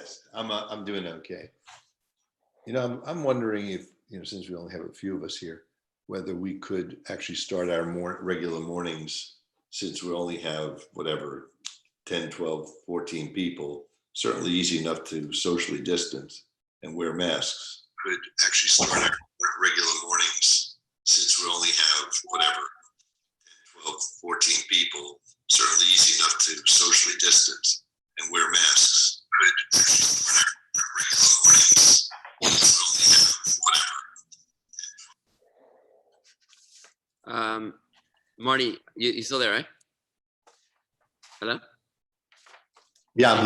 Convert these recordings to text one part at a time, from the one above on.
Yes, I'm doing okay. You know, I'm wondering if, since we only have a few of us here, whether we could actually start our regular mornings, since we only have whatever, 10, 12, 14 people, certainly easy enough to socially distance and wear masks. Could actually start our regular mornings, since we only have whatever, 10, 12, 14 people, certainly easy enough to socially distance and wear masks. Could actually start our regular mornings, since we only have whatever. Marty, you still there, right? Hello? Yeah, I'm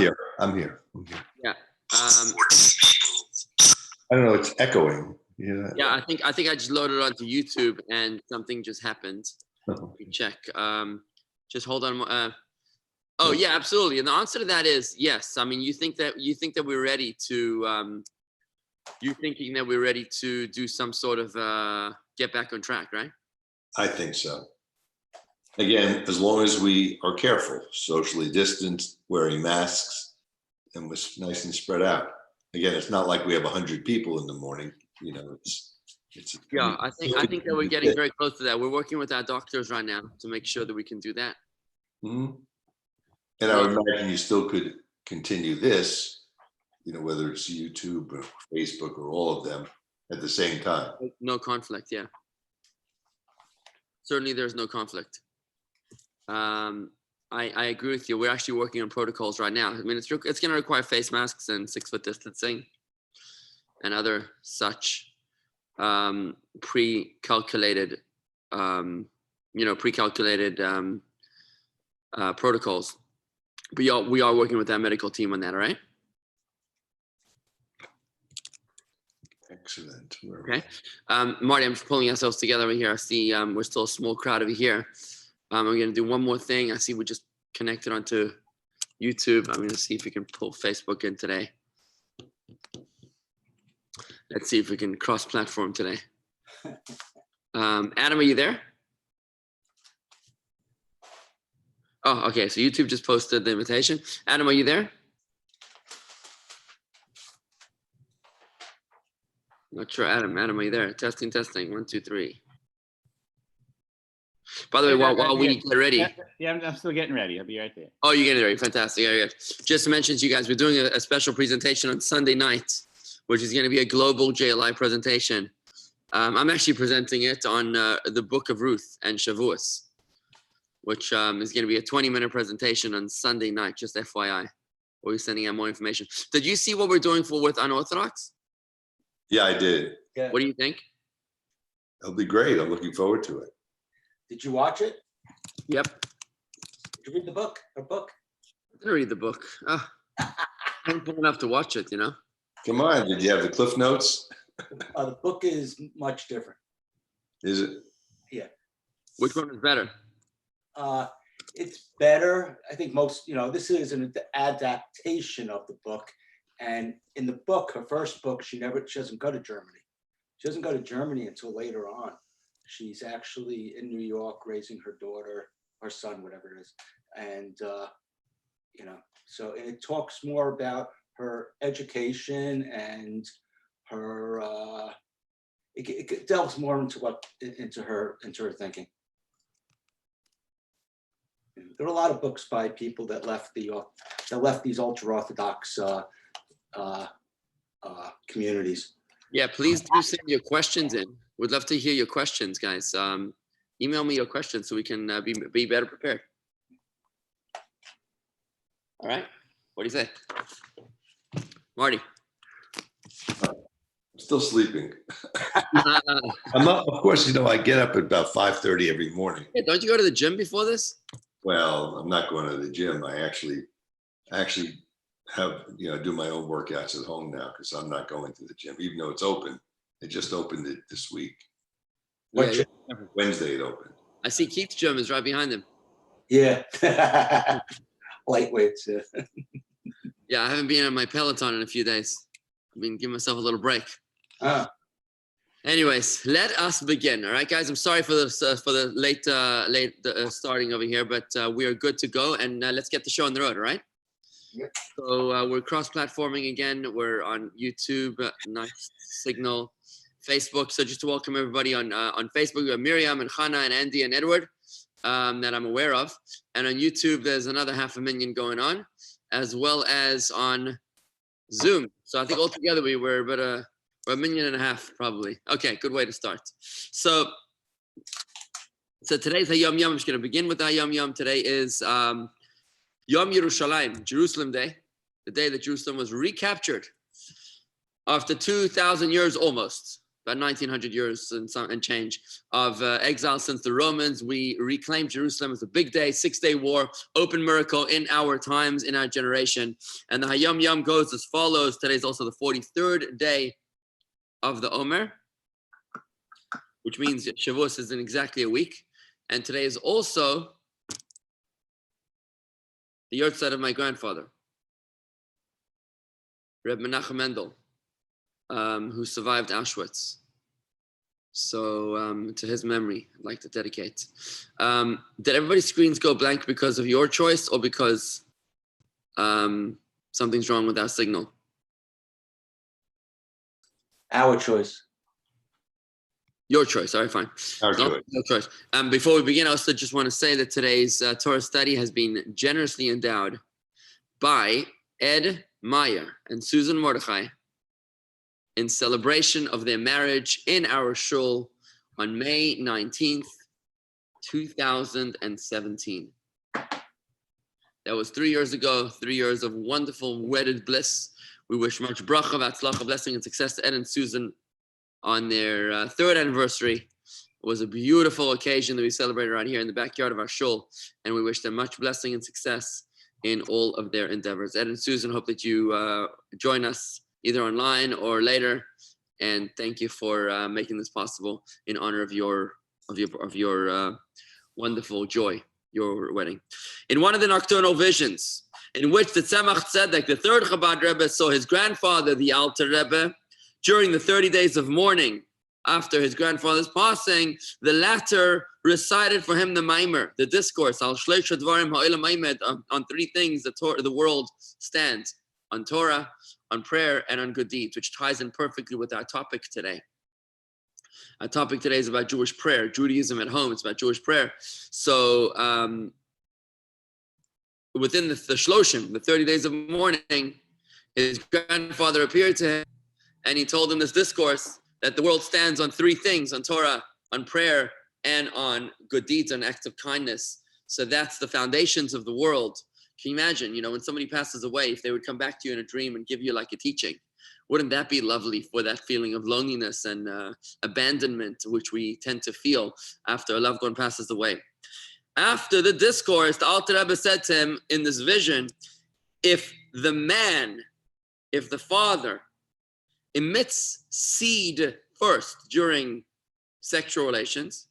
here. Yeah. 14 people. I don't know, it's echoing. Yeah, I think I just loaded it onto YouTube and something just happened. Let me check. Just hold on. Oh yeah, absolutely. And the answer to that is yes. I mean, you think that we're ready to you're thinking that we're ready to do some sort of get back on track, right? I think so. Again, as long as we are careful, socially distanced, wearing masks, and we're nice and spread out. Again, it's not like we have 100 people in the morning. It's. Yeah, I think that we're getting very close to that. We're working with our doctors right now to make sure that we can do that. Mm-hmm. And I would imagine you still could continue this, whether it's YouTube or Facebook or all of them at the same time. No conflict, yeah. Certainly there's no conflict. I agree with you. We're actually working on protocols right now. I mean, it's going to require face masks and 6-foot distancing and other such pre-calculated protocols. But we are working with our medical team on that, all right? Excellent. Okay. Marty, I'm just pulling ourselves together over here. I see we're still a small crowd over here. I'm going to do one more thing. I see we just connected onto YouTube. I'm going to see if we can pull Facebook in today. Let's see if we can cross-platform today. Adam, are you there? Oh, okay. So YouTube just posted the invitation. Adam, are you there? Not sure. Adam, are you there? Testing. 1, 2, 3. By the way, while we get ready. Yeah, I'm still getting ready. I'll be right there. Oh, you're getting ready. Fantastic. Yeah. Just to mention to you guys, we're doing a special presentation on Sunday night, which is going to be a global JLI presentation. I'm actually presenting it on the Book of Ruth and Shavuos, which is going to be a 20-minute presentation on Sunday night, just FYI. We'll be sending out more information. Did you see what we're doing with Unorthodox? Yeah, I did. Yeah. What do you think? It'll be great. I'm looking forward to it. Did you watch it? Yep. Did you read the book? Her book? I didn't read the book. Oh, I'm cool enough to watch it, Come on. Did you have the Cliff Notes? The book is much different. Is it? Yeah. Which one is better? It's better. I think most, this is an adaptation of the book. And in the book, her first book, she doesn't go to Germany. She doesn't go to Germany until later on. She's actually in New York raising her daughter, her son, whatever it is. And, so it talks more about her education and her, it delves more into her thinking. There are a lot of books by people that left these ultra-Orthodox communities. Yeah, please do send your questions in. We'd love to hear your questions, guys. Email me your questions so we can be better prepared. All right. What do you say? Marty? I'm still sleeping. I'm up, of course, I get up at about 5:30 every morning. Yeah, don't you go to the gym before this? Well, I'm not going to the gym. I actually have, do my own workouts at home now because I'm not going to the gym, even though it's open. It just opened it this week. Yeah. Wednesday it opened. I see Keith's gym is right behind him. Yeah. Lightweights. Yeah, I haven't been on my Peloton in a few days. I've been giving myself a little break. Anyways, let us begin. All right, guys. I'm sorry for the late starting over here, but we are good to go, and let's get the show on the road. All right. Yep. So we're cross-platforming again. We're on YouTube, nice signal, Facebook. So just to welcome everybody on Facebook, we have Miriam and Hannah and Andy and Edward that I'm aware of. And on YouTube, there's another 500,000 going on, as well as on Zoom. So I think altogether we're about we're 1.5 million probably. Okay, good way to start. So today's Hayom Yom. I'm just going to begin with Hayom Yom. Today is Yom Yerushalayim, Jerusalem Day, the day that Jerusalem was recaptured after 2,000 years almost, about 1,900 years and change of exile since the Romans. We reclaimed Jerusalem. It's a big day, 6-day war, open miracle in our times, in our generation. And the Hayom Yom goes as follows. Today is also the 43rd day of the Omer, which means Shavuos is in exactly a week. And today is also the yahrzeit of my grandfather, Reb Menachem Mendel, who survived Auschwitz. So to his memory, I'd like to dedicate. Did everybody's screens go blank because of your choice or because something's wrong with our signal? Our choice. Your choice. All right, fine. Our choice. No choice. Before we begin, I also just want to say that today's Torah study has been generously endowed by Ed Meyer and Susan Mordechai in celebration of their marriage in our shul on May 19th, 2017. That was 3 years ago, 3 years of wonderful wedded bliss. We wish much bracha, v'atzlacha, blessing and success to Ed and Susan on their third anniversary. It was a beautiful occasion that we celebrated right here in the backyard of our shul, and we wish them much blessing and success in all of their endeavors. Ed and Susan, hope that you join us either online or later, and thank you for making this possible in honor of your wonderful joy, your wedding. In one of the nocturnal visions, in which the Tzemach Tzedek, the third Chabad Rebbe, saw his grandfather, the Alter Rebbe, during the 30 days of mourning after his grandfather's passing, the latter recited for him the Maimer, the discourse, on 3 things the world stands, on Torah, on prayer, and on good deeds, which ties in perfectly with our topic today. Our topic today is about Jewish prayer, Judaism at home. It's about Jewish prayer. So within the Shloshim, the 30 days of mourning, his grandfather appeared to him, and he told him this discourse that the world stands on 3 things, on Torah, on prayer, and on good deeds, and acts of kindness. So that's the foundations of the world. Can you imagine, when somebody passes away, if they would come back to you in a dream and give you like a teaching? Wouldn't that be lovely for that feeling of loneliness and abandonment, which we tend to feel after a loved one passes away? After the discourse, the Alter Rebbe said to him in this vision, if the father emits seed first during sexual relations,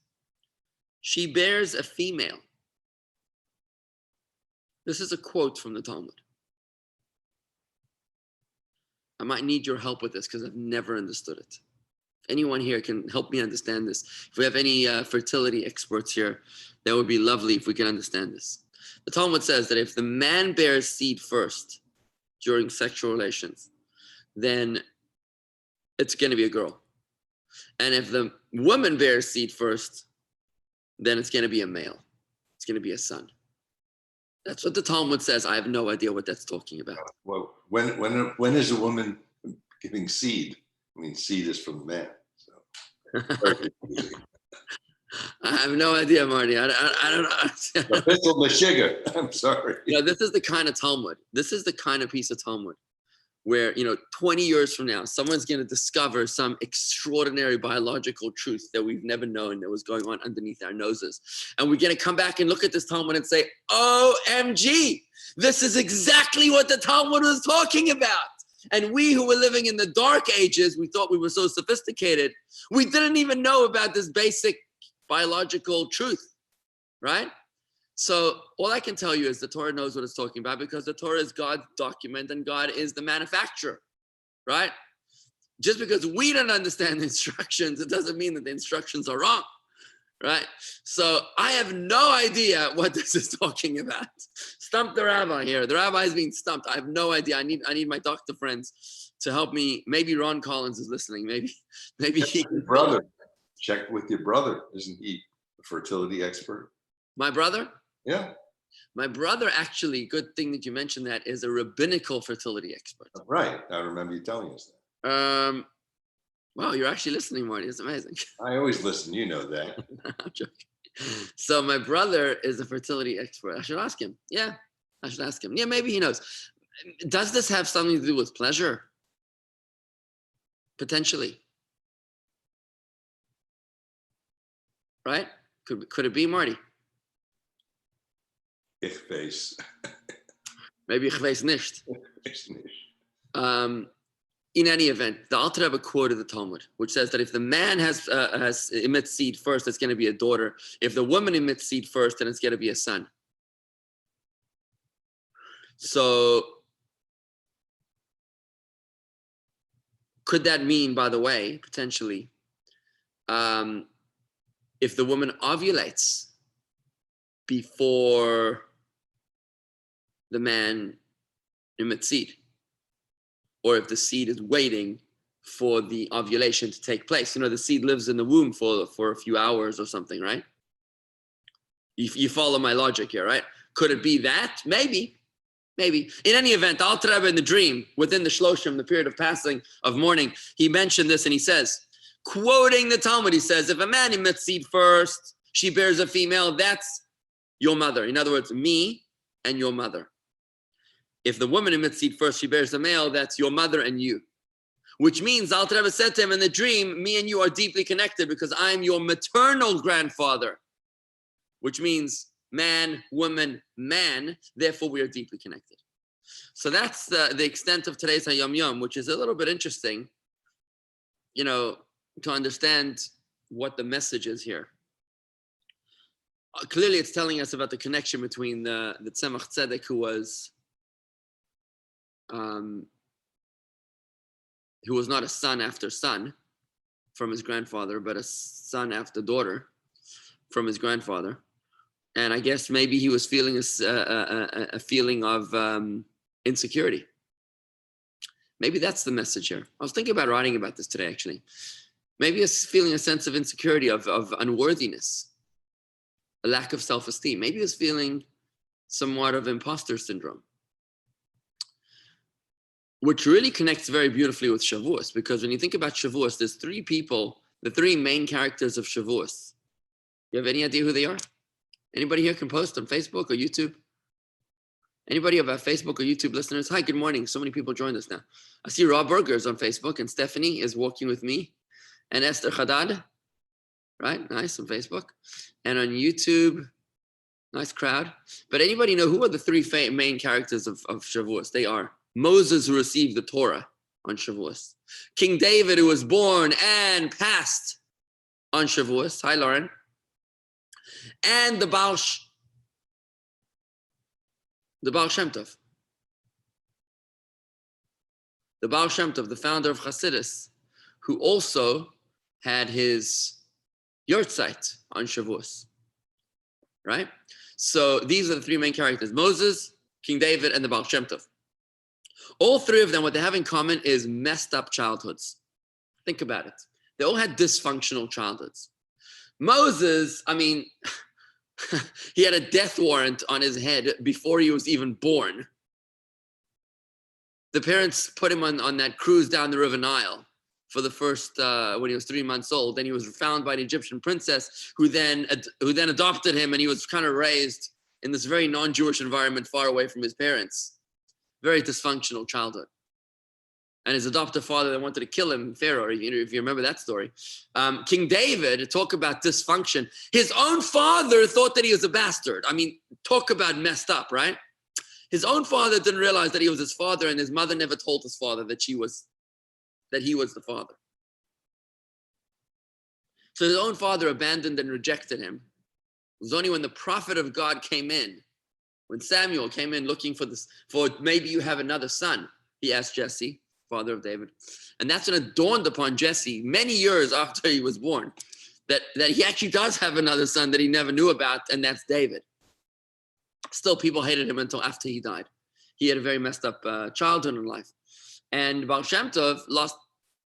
she bears a female. This is a quote from the Talmud. I might need your help with this because I've never understood it. If anyone here can help me understand this, if we have any fertility experts here, that would be lovely if we can understand this. The Talmud says that if the man bears seed first during sexual relations, then it's going to be a girl. And if the woman bears seed first, then it's going to be a male. It's going to be a son. That's what the Talmud says. I have no idea what that's talking about. Well, when is a woman giving seed? I mean, seed is from the man. So. I have no idea, Marty. I don't know. Official Meshiga. I'm sorry. This is the kind of Talmud. This is the kind of piece of Talmud where, 20 years from now, someone's going to discover some extraordinary biological truth that we've never known that was going on underneath our noses. And we're going to come back and look at this Talmud and say, OMG, this is exactly what the Talmud was talking about. And we who were living in the dark ages, we thought we were so sophisticated. We didn't even know about this basic biological truth, right? So all I can tell you is the Torah knows what it's talking about because the Torah is God's document and God is the manufacturer, right? Just because we don't understand the instructions, it doesn't mean that the instructions are wrong. Right? So I have no idea what this is talking about. Stump the rabbi here. The rabbi is being stumped. I have no idea. I need my doctor friends to help me. Maybe Ron Collins is listening. Maybe he Your brother. Check with your brother. Isn't he a fertility expert? My brother? Yeah. My brother, actually, good thing that you mentioned that, is a rabbinical fertility expert. Right. I remember you telling us that. Wow, you're actually listening, Marty. It's amazing. I always listen. You know that. I'm joking. So my brother is a fertility expert. I should ask him. Yeah, I should ask him. Yeah, maybe he knows. Does this have something to do with pleasure? Potentially. Right? Could it be, Marty? Ich weiß. Maybe ich weiß nicht. Ich nicht. In any event, the Alter Rebbe quoted the Talmud, which says that if the man has emits seed first, it's going to be a daughter. If the woman emits seed first, then it's going to be a son. So, could that mean, by the way, potentially, if the woman ovulates before the man emits seed, or if the seed is waiting for the ovulation to take place? You know, the seed lives in the womb for a few hours or something, right? You follow my logic here, right? Could it be that? Maybe. In any event, the Alter Rebbe in the dream, within the Shloshim, the period of passing of mourning, he mentioned this and he says, quoting the Talmud, he says, if a man emits seed first, she bears a female, that's your mother. In other words, me and your mother. If the woman emits seed first, she bears a male, that's your mother and you. Which means, Alter Rebbe said to him in the dream, me and you are deeply connected because I'm your maternal grandfather. Which means man, woman, man, therefore we are deeply connected. So that's the extent of today's Hayom Yom, which is a little bit interesting, you know, to understand what the message is here. Clearly, it's telling us about the connection between the Tzemach Tzedek, who was not a son after son from his grandfather, but a son after daughter from his grandfather. And I guess maybe he was feeling a feeling of insecurity. Maybe that's the message here. I was thinking about writing about this today, actually. Maybe it's feeling a sense of insecurity, of unworthiness, a lack of self-esteem. Maybe it's feeling somewhat of imposter syndrome, which really connects very beautifully with Shavuos, because when you think about Shavuos, there's three people, the three main characters of Shavuos. You have any idea who they are? Anybody here can post on Facebook or YouTube? Anybody of our Facebook or YouTube listeners? Hi, good morning. So many people joined us now. I see Rob Berger's on Facebook, and Stephanie is walking with me, and Esther Haddad, right? Nice, on Facebook. And on YouTube, nice crowd. But anybody know who are the three main characters of Shavuos? They are Moses, who received the Torah on Shavuos. King David, who was born and passed on Shavuos. Hi, Lauren. And the Baal Shem Tov. The Baal Shem Tov, the founder of Hasidus, who also had his yahrzeit on Shavuos. Right? So these are the three main characters: Moses, King David, and the Baal Shem Tov. All three of them, what they have in common is messed up childhoods. Think about it. They all had dysfunctional childhoods. Moses, I mean, he had a death warrant on his head before he was even born. The parents put him on that cruise down the River Nile for the first, when he was 3 months old. Then he was found by an Egyptian princess who then adopted him, and he was kind of raised in this very non-Jewish environment far away from his parents. Very dysfunctional childhood. And his adoptive father that wanted to kill him, Pharaoh, if you remember that story. King David, talk about dysfunction. His own father thought that he was a bastard. I mean, talk about messed up, right? His own father didn't realize that he was his father, and his mother never told his father that he was the father. So his own father abandoned and rejected him. It was only when the prophet of God came in, when Samuel came in looking for maybe you have another son, he asked Jesse, father of David. And that's when it dawned upon Jesse many years after he was born that he actually does have another son that he never knew about, and that's David. Still, people hated him until after he died. He had a very messed up childhood in life. And Baal Shem Tov lost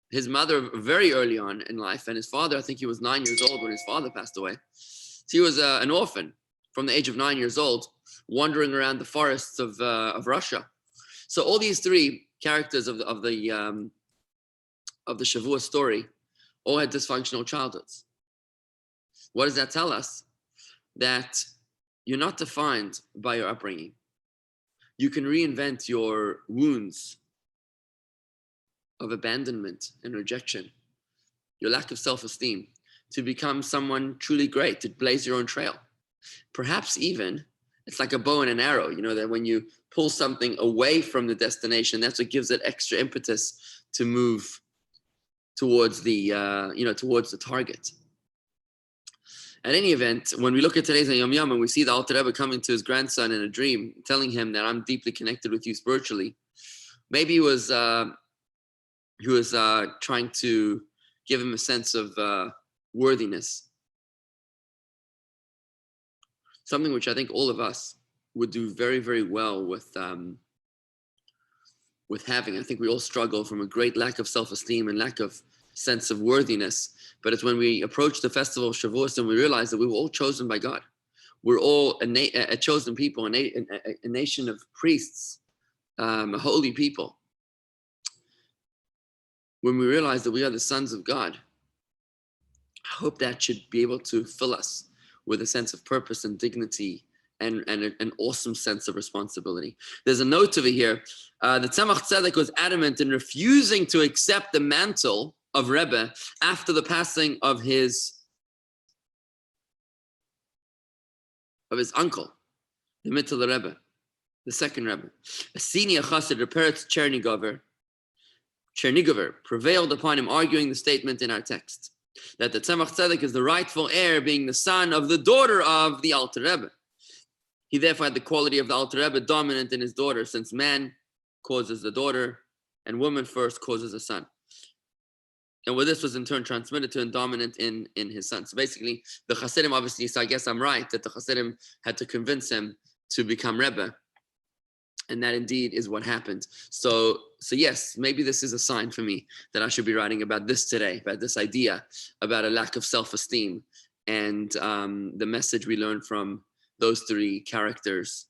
his mother very early on in life, and his father, I think he was 9 years old when his father passed away. So he was an orphan from the age of 9 years old, wandering around the forests of Russia. So all these three characters of the Shavua story all had dysfunctional childhoods. What does that tell us? That you're not defined by your upbringing. You can reinvent your wounds of abandonment and rejection, your lack of self-esteem, to become someone truly great, to blaze your own trail. Perhaps even, it's like a bow and an arrow, that when you pull something away from the destination, that's what gives it extra impetus to move towards the target. At any event, when we look at today's Yom Yom and we see the Alter Rebbe coming to his grandson in a dream, telling him that I'm deeply connected with you spiritually, maybe he was trying to give him a sense of worthiness. Something which I think all of us would do very, very well with having. I think we all struggle from a great lack of self-esteem and lack of sense of worthiness. But it's when we approach the festival of Shavuos and we realize that we were all chosen by God. We're all a chosen people, a nation of priests, a holy people. When we realize that we are the sons of God, I hope that should be able to fill us with a sense of purpose and dignity and an awesome sense of responsibility. There's a note over here. The Tzemach Tzedek was adamant in refusing to accept the mantle of Rebbe after the passing of his uncle, the Mittel Rebbe, the second Rebbe. A senior chassid, Reperetz Chernigover, prevailed upon him, arguing the statement in our text that the Tzemach Tzedek is the rightful heir, being the son of the daughter of the Alter Rebbe. He therefore had the quality of the Alter Rebbe dominant in his daughter, since man causes the daughter and woman first causes a son. And what this was in turn transmitted to and dominant in his son. So basically, the Hasidim obviously, so I guess I'm right, that the Hasidim had to convince him to become Rebbe. And that indeed is what happened. So yes, maybe this is a sign for me that I should be writing about this today, about this idea, about a lack of self-esteem and the message we learned from those three characters,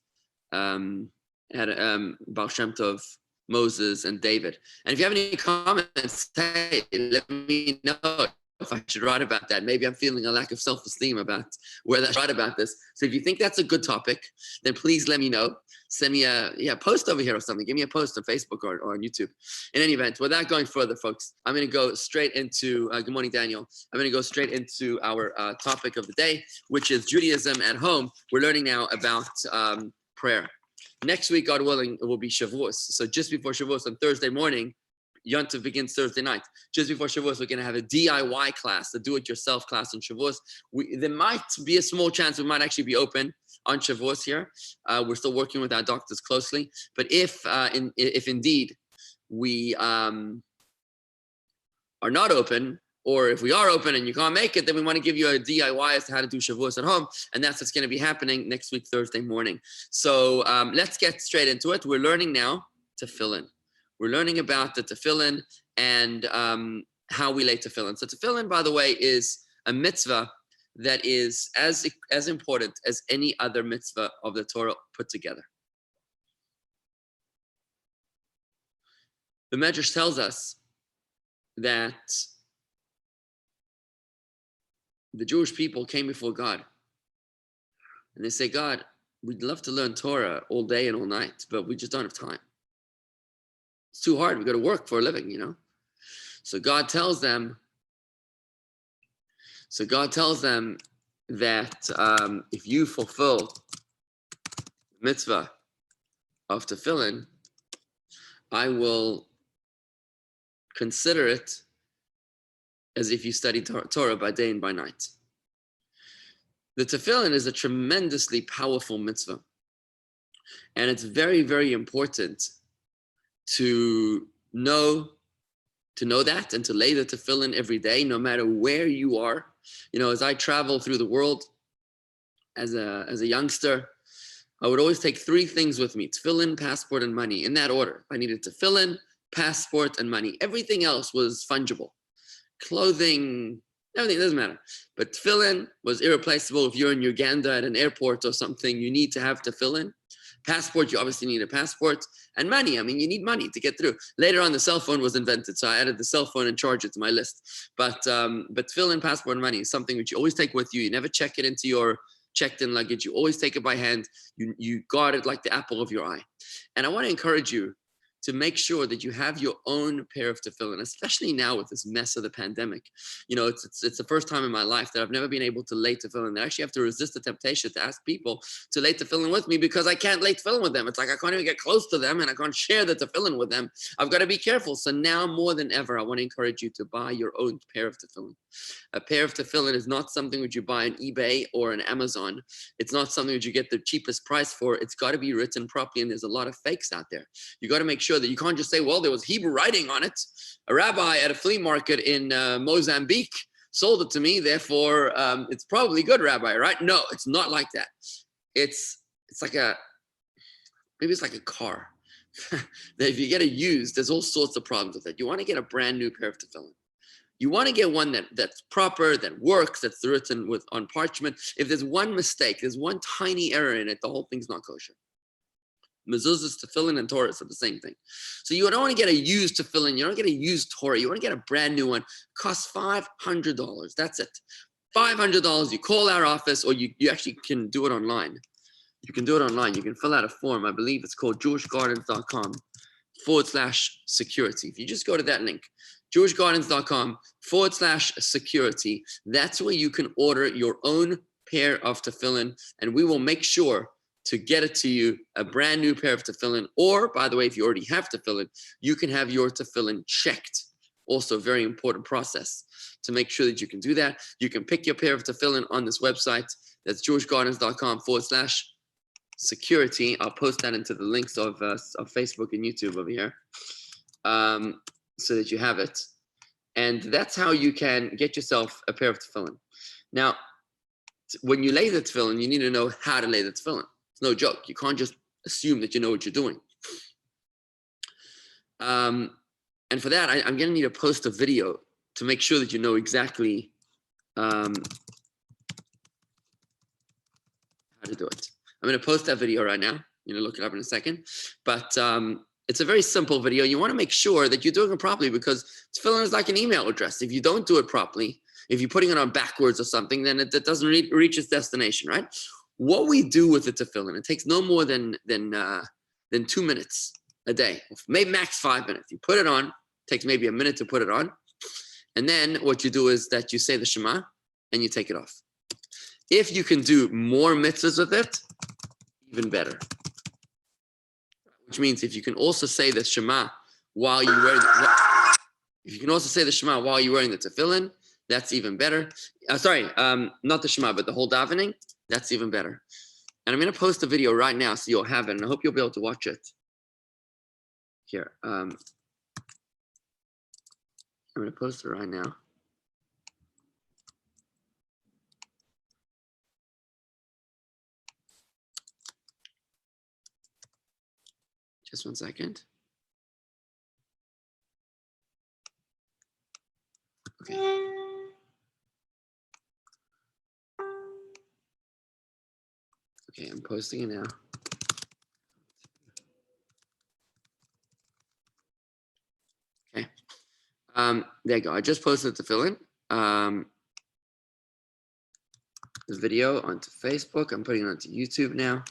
Baal Shem Tov, Moses, and David. And if you have any comments, hey, let me know if I should write about that. Maybe I'm feeling a lack of self-esteem about whether I should write about this. So if you think that's a good topic, then please let me know. Send me a post over here or something. Give me a post on Facebook or on YouTube. In any event, without going further, folks, I'm going to go straight into, good morning, Daniel. I'm going to go straight into our topic of the day, which is Judaism at home. We're learning now about prayer. Next week, God willing, it will be Shavuos. So just before Shavuos on Thursday morning, Yontif begins Thursday night. Just before Shavuos, we're going to have a DIY class, a do-it-yourself class on Shavuos. There might be a small chance we might actually be open on Shavuos here. We're still working with our doctors closely. But if indeed we are not open, or if we are open and you can't make it, then we want to give you a DIY as to how to do Shavuos at home. And that's what's going to be happening next week, Thursday morning. So let's get straight into it. We're learning now tefillin. We're learning about the tefillin and how we lay tefillin. So tefillin, by the way, is a mitzvah that is as important as any other mitzvah of the Torah put together. The Medrash tells us that the Jewish people came before God and they say, God, we'd love to learn Torah all day and all night, but we just don't have time. It's too hard. We got to work for a living, So God tells them that if you fulfill the mitzvah of tefillin, I will consider it as if you studied Torah by day and by night. The tefillin is a tremendously powerful mitzvah. And it's very, very important to know that and to lay the tefillin every day, no matter where you are, You know, as I travel through the world as a youngster, I would always take three things with me: tefillin, passport, and money, in that order. I needed tefillin, passport, and money. Everything else was fungible. Clothing, everything, doesn't matter. But tefillin was irreplaceable. If you're in Uganda at an airport or something, you need to have tefillin. Passport, you obviously need a passport. And money, I mean, you need money to get through. Later on, the cell phone was invented, so I added the cell phone and charge it to my list. But tefillin, passport, and money is something which you always take with you. You never check it into your checked-in luggage. You always take it by hand. You guard it like the apple of your eye. And I want to encourage you to make sure that you have your own pair of tefillin, especially now with this mess of the pandemic. You know, it's the first time in my life that I've never been able to lay tefillin. I actually have to resist the temptation to ask people to lay tefillin with me because I can't lay tefillin with them. It's like I can't even get close to them and I can't share the tefillin with them. I've got to be careful. So now more than ever, I want to encourage you to buy your own pair of tefillin. A pair of tefillin is not something that you buy on eBay or on Amazon. It's not something that you get the cheapest price for. It's got to be written properly, and there's a lot of fakes out there. You got to make sure that you can't just say, well, there was Hebrew writing on it. A rabbi at a flea market in Mozambique sold it to me, therefore it's probably good, rabbi, right? No, it's not like that. It's like maybe it's like a car. That if you get it used, there's all sorts of problems with it. You want to get a brand new pair of tefillin. You want to get one that's proper, that works, that's written on parchment. If there's one mistake, there's one tiny error in it, the whole thing's not kosher. Mezuzahs, tefillin, and Torahs are the same thing. So you don't want to get a used tefillin. You don't get a used Torah. You want to get a brand new one. It costs $500. That's it. $500. You call our office, or you actually can do it online. You can do it online. You can fill out a form. I believe it's called jewishgardens.com/security. If you just go to that link, jewishgardens.com/security, that's where you can order your own pair of tefillin, and we will make sure to get it to you, a brand new pair of tefillin. Or, by the way, if you already have tefillin, you can have your tefillin checked. Also, very important process to make sure that you can do that. You can pick your pair of tefillin on this website. That's jewishgardens.com/security. I'll post that into the links of Facebook and YouTube over here, so that you have it. And that's how you can get yourself a pair of tefillin. Now, when you lay the tefillin, you need to know how to lay the tefillin. It's no joke. You can't just assume that you know what you're doing. And for that, I'm going to need to post a video to make sure that you know exactly how to do it. I'm going to post that video right now. You're going to look it up in a second. But it's a very simple video. You want to make sure that you're doing it properly, because tefillin is like an email address. If you don't do it properly, if you're putting it on backwards or something, then it doesn't reach its destination, right? What we do with the tefillin, it takes no more than 2 minutes a day, maybe max 5 minutes. You put it on, takes maybe a minute to put it on. And then what you do is that you say the Shema and you take it off. If you can do more mitzvahs with it, even better. Which means if you can also say the Shema while you're wearing the tefillin, that's even better. Not the Shema, but the whole davening, that's even better. And I'm going to post a video right now so you'll have it, and I hope you'll be able to watch it. Here. I'm going to post it right now. Just 1 second. Okay. Okay, I'm posting it now. Okay. There you go. I just posted the tefillin. The video onto Facebook. I'm putting it onto YouTube now.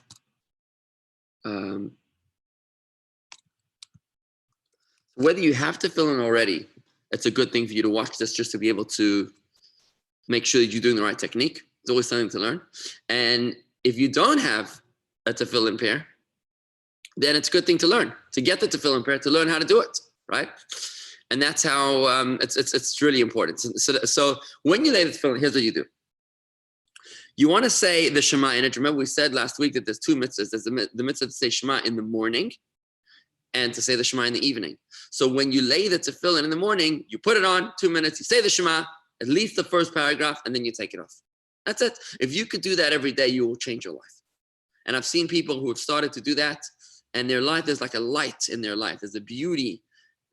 Whether you have tefillin already, it's a good thing for you to watch this just to be able to make sure that you're doing the right technique. It's always something to learn. And if you don't have a tefillin pair, then it's a good thing to learn, to get the tefillin pair, to learn how to do it, right? And that's how it's really important. So when you lay the tefillin, here's what you do. You want to say the Shema in it. Remember, we said last week that there's two mitzvahs. There's the mitzvah to say Shema in the morning and to say the Shema in the evening. So when you lay the tefillin in the morning, you put it on 2 minutes, you say the Shema, at least the first paragraph, and then you take it off. That's it. If you could do that every day, you will change your life. And I've seen people who have started to do that, and their life, there's like a light in their life. There's a beauty,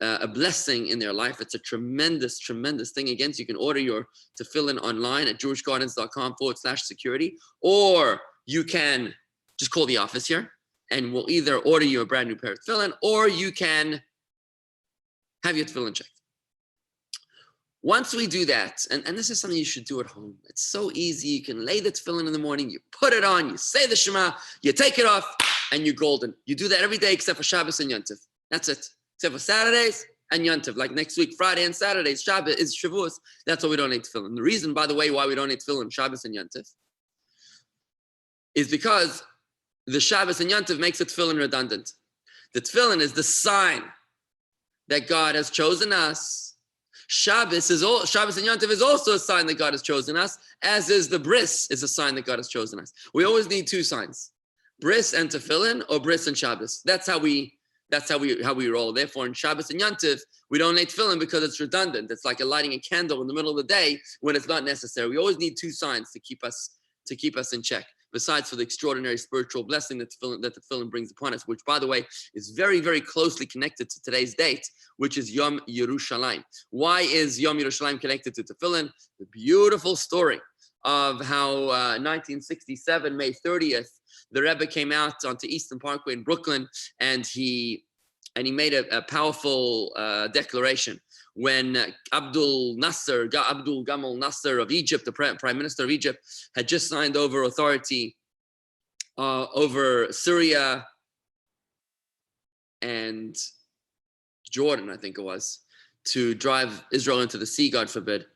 a blessing in their life. It's a tremendous, tremendous thing. Again, so you can order your tefillin online at jewishgardens.com/security, or you can just call the office here, and we'll either order you a brand new pair of tefillin, or you can have your tefillin checked. Once we do that, and this is something you should do at home. It's so easy. You can lay the tefillin in the morning, you put it on, you say the Shema, you take it off, and you're golden. You do that every day except for Shabbos and Yontif. That's it. Except for Saturdays and Yontif. Like next week, Friday and Saturdays, Shabbos is Shavuos. That's why we don't need tefillin. The reason, by the way, why we don't need tefillin Shabbos and Yontif is because the Shabbos and Yontif makes the tefillin redundant. The tefillin is the sign that God has chosen us. Shabbos and Yontif is also a sign that God has chosen us, as is the bris is a sign that God has chosen us. We always need two signs: bris and tefillin, or bris and Shabbos. That's how we roll. Therefore, in Shabbos and Yontif, we don't need tefillin because it's redundant. It's like lighting a candle in the middle of the day when it's not necessary. We always need two signs to keep us in check. Besides for the extraordinary spiritual blessing that the tefillin brings upon us, which, by the way, is very, very closely connected to today's date, which is Yom Yerushalayim. Why is Yom Yerushalayim connected to tefillin? The beautiful story of how 1967, May 30th, the Rebbe came out onto Eastern Parkway in Brooklyn, and he made a powerful declaration when Abdul Gamal Nasser of Egypt, the Prime Minister of Egypt, had just signed over authority over Syria and Jordan, I think it was, to drive Israel into the sea, God forbid,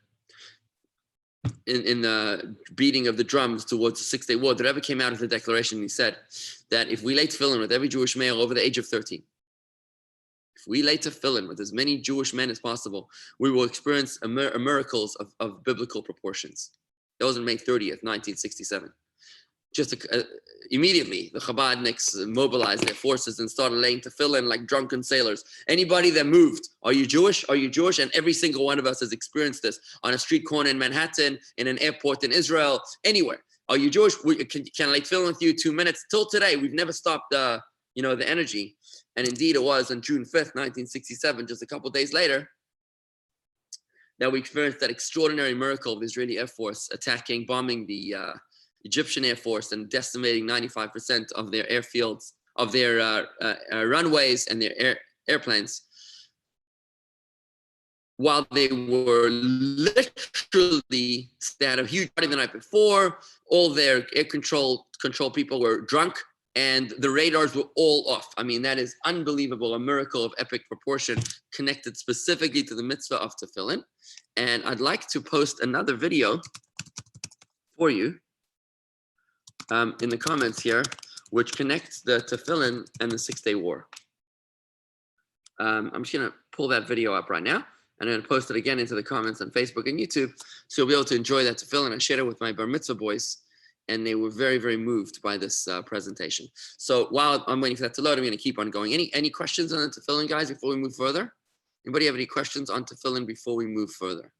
in the beating of the drums towards the Six-Day War. The Rebbe came out with a declaration, and he said that if we lay tefillin with every Jewish male over the age of 13, if we lay tefillin with as many Jewish men as possible, we will experience miracles of biblical proportions. That was on May 30th, 1967. Immediately, the Chabadniks mobilized their forces and started laying tefillin like drunken sailors. Anybody that moved, are you Jewish? Are you Jewish? And every single one of us has experienced this on a street corner in Manhattan, in an airport in Israel, anywhere. Are you Jewish? Can I lay tefillin with you 2 minutes? Till today, we've never stopped the energy. And indeed, it was on June 5th, 1967, just a couple of days later, that we experienced that extraordinary miracle of the Israeli Air Force bombing the Egyptian Air Force and decimating 95% of their airfields, of their runways and their airplanes, while they were literally, they had a huge party the night before. All their air control people were drunk, and the radars were all off. I mean, that is unbelievable, a miracle of epic proportion connected specifically to the mitzvah of tefillin. And I'd like to post another video for you in the comments here, which connects the tefillin and the Six-Day War. I'm just gonna pull that video up right now, and I'm gonna post it again into the comments on Facebook and YouTube, so you'll be able to enjoy that tefillin. I shared it with my bar mitzvah boys, and they were very, very moved by this presentation. So while I'm waiting for that to load, I'm gonna keep on going. Any questions on the tefillin, guys, before we move further? Anybody have any questions on tefillin before we move further?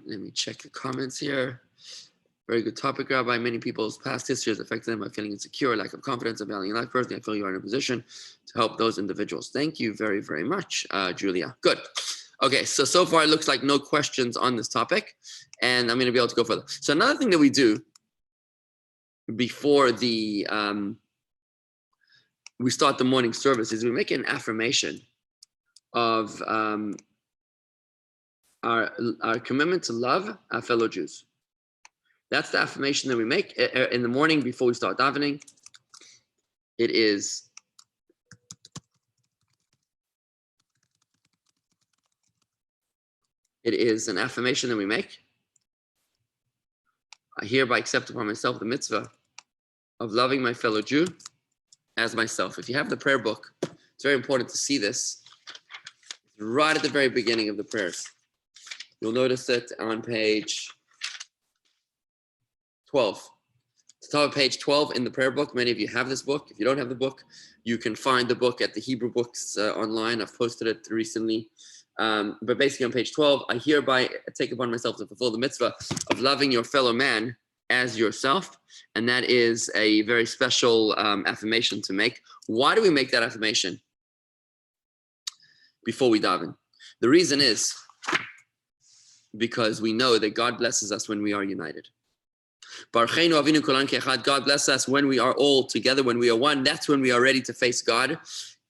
Let me check the comments here. Very good topic, Rabbi. Many people's past history has affected them by feeling insecure, lack of confidence, and valuing life. Personally, I feel you are in a position to help those individuals. Thank you very, very much, Julia. Good. Okay, so far it looks like no questions on this topic, and I'm going to be able to go further. So another thing that we do before we start the morning service is we make an affirmation of our commitment to love our fellow Jews. That's the affirmation that we make in the morning before we start davening. It is an affirmation that we make. I hereby accept upon myself the mitzvah of loving my fellow Jew as myself. If you have the prayer book, it's very important to see this right at the very beginning of the prayers. You'll notice it on page 12. top of page 12 in the prayer book. Many of you have this book. If you don't have the book, you can find the book at the Hebrew Books online. I've posted it recently. But basically on page 12, I hereby take upon myself to fulfill the mitzvah of loving your fellow man as yourself. And that is a very special affirmation to make. Why do we make that affirmation before we daven? The reason is because we know that God blesses us when we are united. God bless us when we are all together, when we are one. That's when we are ready to face God.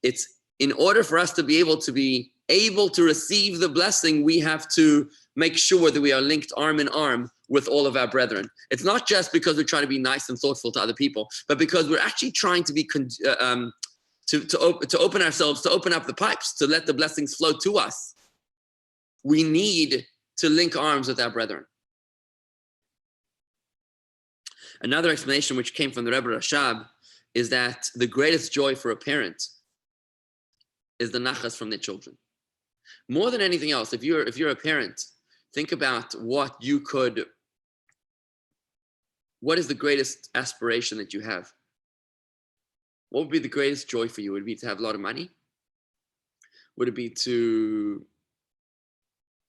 It's in order for us to be able to receive the blessing, we have to make sure that we are linked arm in arm with all of our brethren. It's not just because we're trying to be nice and thoughtful to other people, but because we're actually trying to be to open ourselves, to open up the pipes, to let the blessings flow to us. We need to link arms with our brethren. Another explanation which came from the Rebbe Rashab is that the greatest joy for a parent is the nachas from their children. More than anything else, if you're a parent, think about what is the greatest aspiration that you have? What would be the greatest joy for you? Would it be to have a lot of money? Would it be to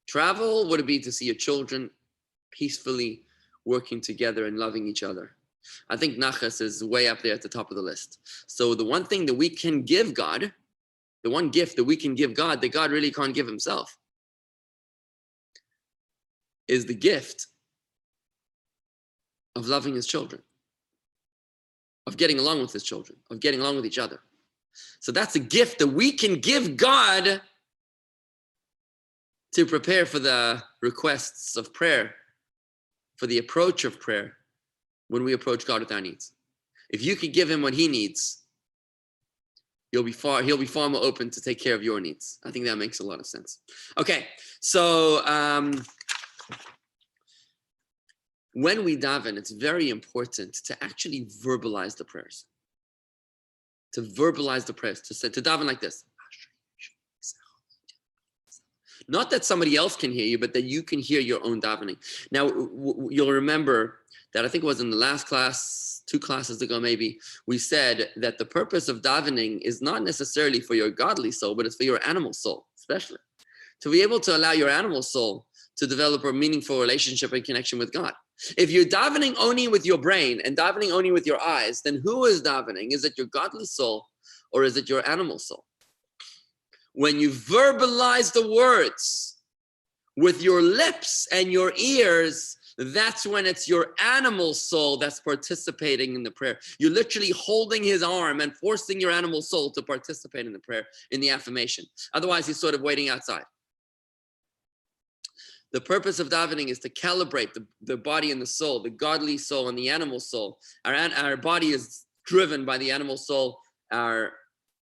travel? Would it be to see your children peacefully working together and loving each other? I think nachas is way up there at the top of the list. So the one thing that we can give God, the one gift that we can give God that God really can't give himself, is the gift of loving his children, of getting along with his children, of getting along with each other. So that's a gift that we can give God to prepare for the requests of prayer, for the approach of prayer when we approach God with our needs. If you could give him what he needs, he'll be far more open to take care of your needs. I think that makes a lot of sense. Okay, so when we daven, it's very important to actually verbalize the prayers. To verbalize the prayers, to daven like this. Not that somebody else can hear you, but that you can hear your own davening. Now, you'll remember that I think it was in the last class, 2 classes ago maybe, we said that the purpose of davening is not necessarily for your godly soul, but it's for your animal soul, especially. To be able to allow your animal soul to develop a meaningful relationship and connection with God. If you're davening only with your brain and davening only with your eyes, then who is davening? Is it your godly soul or is it your animal soul? When you verbalize the words with your lips and your ears, that's when it's your animal soul that's participating in the prayer. You're literally holding his arm and forcing your animal soul to participate in the prayer, in the affirmation. Otherwise, he's sort of waiting outside. The purpose of davening is to calibrate the body and the soul, the godly soul and the animal soul. Our body is driven by the animal soul. Our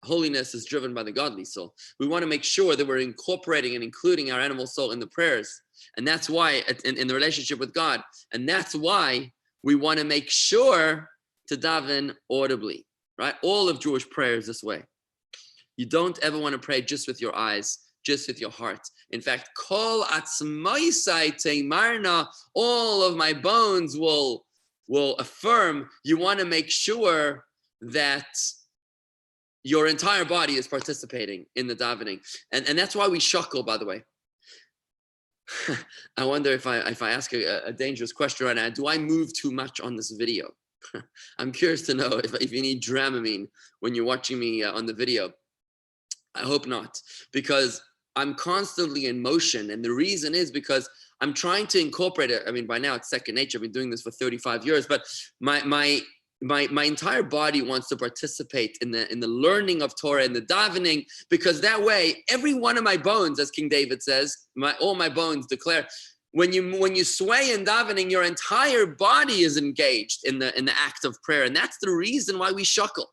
holiness is driven by the godly soul. We want to make sure that we're incorporating and including our animal soul in the prayers. And that's why, in the relationship with God, and that's why we want to make sure to daven audibly, right? All of Jewish prayer is this way. You don't ever want to pray just with your eyes, just with your heart. In fact, kol atzmaisai teimarna, all of my bones will affirm. You want to make sure that your entire body is participating in the davening. And that's why we shackle, by the way. I wonder if I ask a dangerous question right now, do I move too much on this video? I'm curious to know if you need Dramamine when you're watching me on the video. I hope not, because I'm constantly in motion. And the reason is because I'm trying to incorporate it. I mean, by now it's second nature. I've been doing this for 35 years, but my entire body wants to participate in the learning of Torah and the davening, because that way, every one of my bones, as King David says, all my bones declare, when you sway in davening, your entire body is engaged in the act of prayer. And that's the reason why we shackle.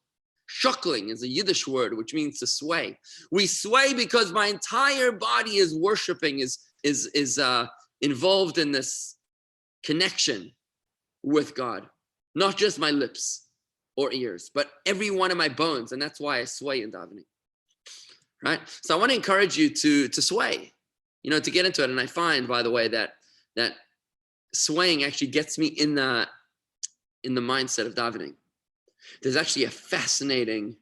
Shuckling is a Yiddish word, which means to sway. We sway because my entire body is worshiping, is involved in this connection with God. Not just my lips or ears, but every one of my bones. And that's why I sway in davening, right? So I want to encourage you to sway, to get into it. And I find, by the way, that swaying actually gets me in the in the mindset of davening. There's actually a fascinating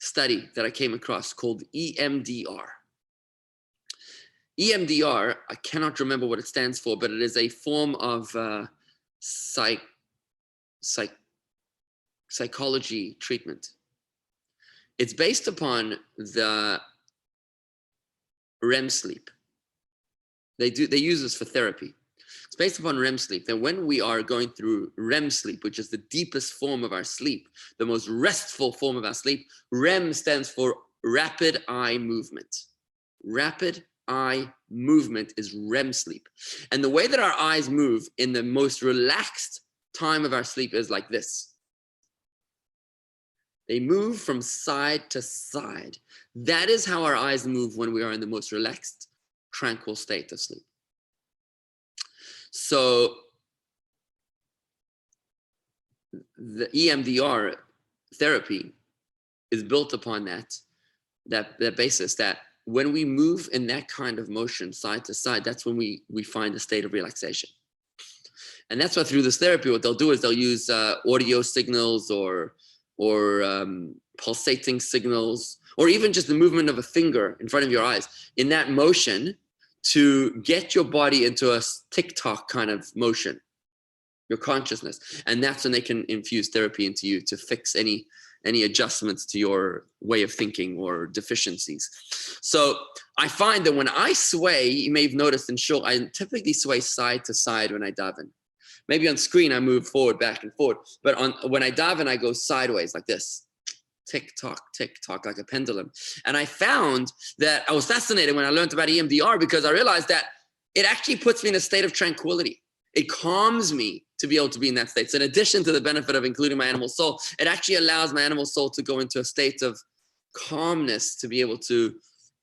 study that I came across called EMDR. EMDR, I cannot remember what it stands for, but it is a form of psychology treatment. It's based upon the REM sleep. They use this for therapy. It's based upon REM sleep. That when we are going through REM sleep, which is the deepest form of our sleep, the most restful form of our sleep, REM stands for rapid eye movement. Rapid eye movement is REM sleep. And the way that our eyes move in the most relaxed time of our sleep is like this. They move from side to side. That is how our eyes move when we are in the most relaxed, tranquil state of sleep. So the EMDR therapy is built upon that basis, that when we move in that kind of motion side to side, that's when we find a state of relaxation. And that's why through this therapy, what they'll do is they'll use audio signals or pulsating signals, or even just the movement of a finger in front of your eyes in that motion to get your body into a tick-tock kind of motion, your consciousness. And that's when they can infuse therapy into you to fix any adjustments to your way of thinking or deficiencies. So I find that when I sway, you may have noticed in shul, I typically sway side to side when I daven. Maybe on screen, I move forward, back and forward. But when I daven, I go sideways like this. Tick tock, like a pendulum. And I found that I was fascinated when I learned about EMDR, because I realized that it actually puts me in a state of tranquility. It calms me to be able to be in that state. So in addition to the benefit of including my animal soul, it actually allows my animal soul to go into a state of calmness to be able to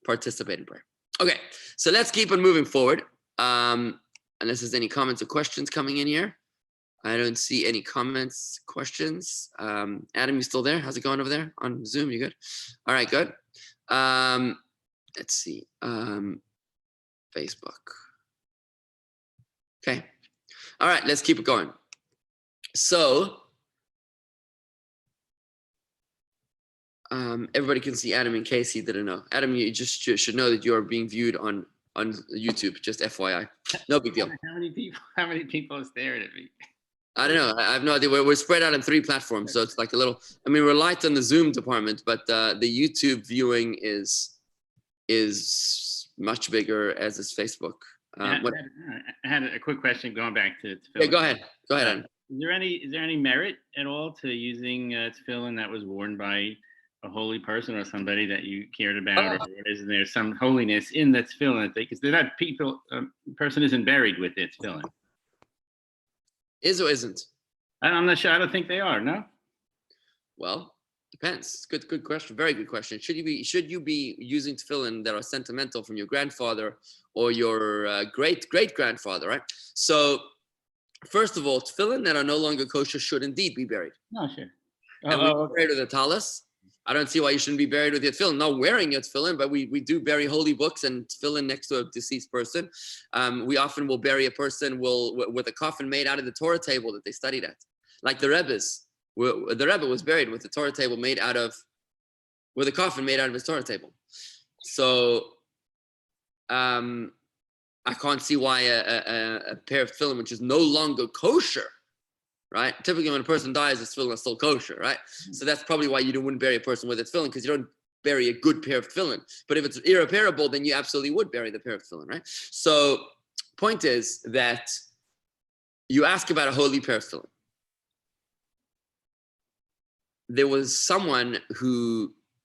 participate in prayer. Okay, so let's keep on moving forward. Unless there's any comments or questions coming in here. I don't see any comments, questions. Adam, you still there? How's it going over there on Zoom? You good? All right, good. Let's see. Facebook. Okay. All right, let's keep it going. So, everybody can see Adam in case he didn't know. Adam, you just should know that you're being viewed on YouTube, just FYI. No big deal. How many people are staring at me? I don't know. I have no idea. We're spread out on 3 platforms, so it's like a little. I mean, we're light on the Zoom department, but the YouTube viewing is much bigger, as is Facebook. I had a quick question going back to Phil. Yeah, go ahead. Go ahead, Adam. Is there any merit at all to using tefillin that was worn by a holy person or somebody that you cared about, or is there some holiness in that tefillin? Because they're not people. Person isn't buried with it tefillin. Is or isn't? I'm not sure. I don't think they are. No. Well, depends. Good question. Very good question. Should you be using tefillin that are sentimental from your grandfather or your great grandfather? Right. So, first of all, tefillin that are no longer kosher should indeed be buried. No, sure. And we buried with a talis. I don't see why you shouldn't be buried with your tefillin. Not wearing your tefillin, but we do bury holy books and tefillin next to a deceased person. We often will bury a person with a coffin made out of the Torah table that they studied at. Like the Rebbe's. The Rebbe was buried with the Torah table with a coffin made out of his Torah table. So I can't see why a pair of tefillin, which is no longer kosher, right? Typically, when a person dies, the tefillin is still kosher, right? So that's probably why you wouldn't bury a person with a tefillin, because you don't bury a good pair of tefillin. But if it's irreparable, then you absolutely would bury the pair of tefillin, right? So, point is that you ask about a holy pair of tefillin. There was someone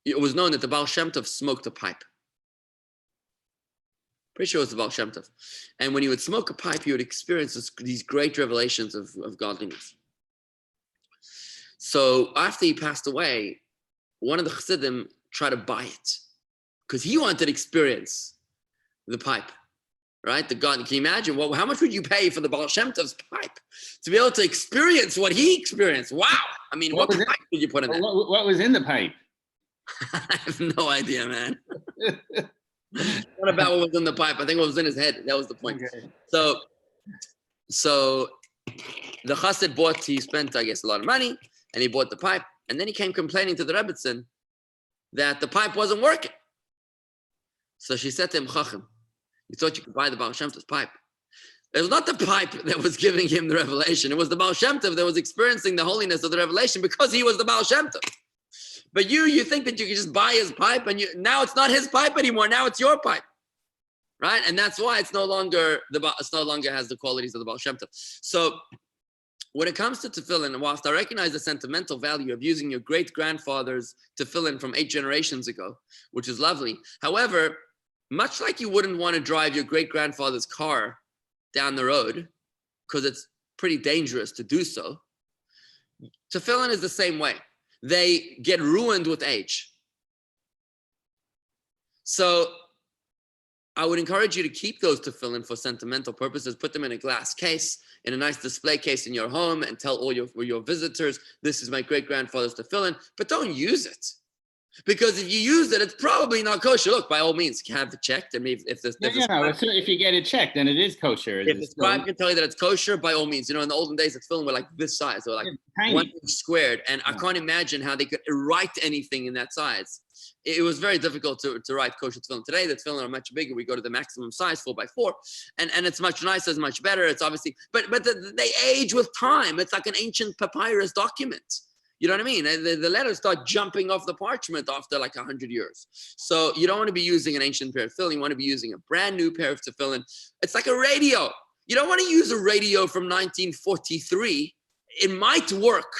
it was known that the Baal Shem Tov smoked a pipe. Pretty sure it was the Baal Shem Tov. And when he would smoke a pipe, he would experience these great revelations of godliness. So after he passed away, one of the Chassidim tried to buy it because he wanted to experience the pipe, right? The God. Can you imagine? Well, how much would you pay for the Baal Shem Tov's pipe to be able to experience what he experienced? Wow. I mean, what pipe did you put in there? What was in the pipe? I have no idea, man. Not about what was in the pipe. I think what was in his head. That was the point. Okay. So the chassid he spent, I guess, a lot of money, and he bought the pipe, and then he came complaining to the Rebbetzin that the pipe wasn't working. So she said to him, Chacham, you thought you could buy the Baal Shem Tov's pipe. It was not the pipe that was giving him the revelation. It was the Baal Shem Tov that was experiencing the holiness of the revelation because he was the Baal Shem Tov. But you think that you can just buy his pipe, and now it's not his pipe anymore. Now it's your pipe, right? And that's why it's no longer has the qualities of the Baal Shem Tov. So when it comes to tefillin, whilst I recognize the sentimental value of using your great-grandfather's tefillin from 8 generations ago, which is lovely. However, much like you wouldn't want to drive your great-grandfather's car down the road because it's pretty dangerous to do so, tefillin is the same way. They get ruined with age. So I would encourage you to keep those tefillin for sentimental purposes. Put them in a glass case, in a nice display case in your home, and tell all your visitors, this is my great-grandfather's tefillin, but don't use it. Because if you use it, it's probably not kosher. Look, by all means, have it checked. I mean, if you get it checked, then it is kosher. If the scribe can tell you that it's kosher, by all means. In the olden days, the tefillin were like this size. They were like 1 inch squared. And I can't imagine how they could write anything in that size. It was very difficult to write kosher tefillin. Today, the tefillin are much bigger. We go to the maximum size, 4x4. And it's much nicer, it's much better. It's obviously, but they age with time. It's like an ancient papyrus document. You know what I mean? The letters start jumping off the parchment after like 100 years. So you don't want to be using an ancient pair of tefillin. You want to be using a brand new pair of tefillin. It's like a radio. You don't want to use a radio from 1943. It might work.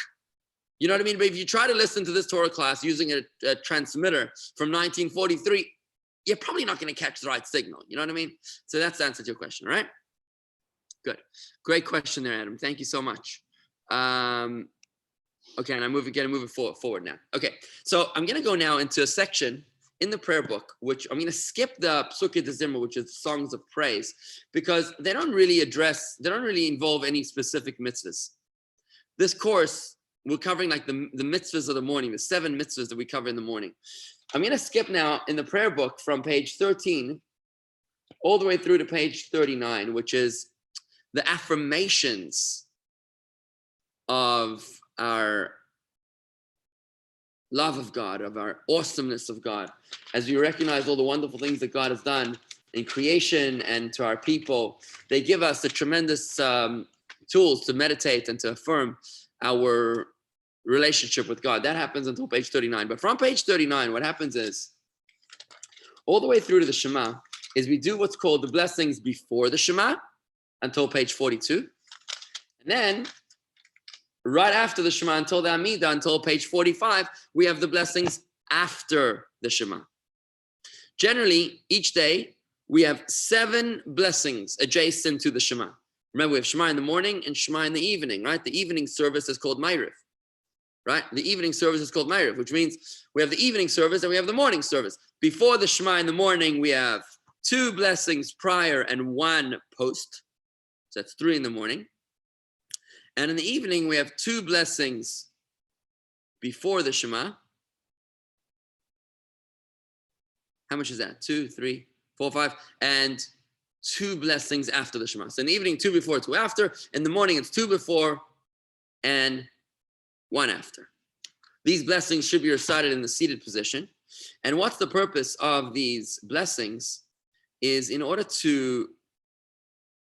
You know what I mean? But if you try to listen to this Torah class using a transmitter from 1943, you're probably not going to catch the right signal. You know what I mean? So that's the answer to your question, right? Good. Great question there, Adam. Thank you so much. Okay, and I'm moving forward now. Okay, so I'm going to go now into a section in the prayer book, which I'm going to skip the Psukei D'Zimra, which is songs of praise, because they don't really involve any specific mitzvahs. This course, we're covering like the mitzvahs of the morning, the 7 mitzvahs that we cover in the morning. I'm going to skip now in the prayer book from page 13 all the way through to page 39, which is the affirmations of our love of God, of our awesomeness of God, as we recognize all the wonderful things that God has done in creation and to our people. They give us the tremendous tools to meditate and to affirm our relationship with God. That happens until page 39. But from page 39, what happens is, all the way through to the Shema, is we do what's called the blessings before the Shema until page 42. And then right after the Shema until the Amidah, until page 45, we have the blessings after the Shema. Generally, each day, we have 7 blessings adjacent to the Shema. Remember, we have Shema in the morning and Shema in the evening, right? The evening service is called Ma'ariv, right? The evening service is called Ma'ariv, which means we have the evening service and we have the morning service. Before the Shema in the morning, we have 2 blessings prior and 1 post. So that's 3 in the morning. And in the evening, we have 2 blessings before the Shema. How much is that? 2, 3, 4, 5, and 2 blessings after the Shema. So in the evening, 2 before, 2 after. In the morning, it's 2 before and 1 after. These blessings should be recited in the seated position. And what's the purpose of these blessings is in order to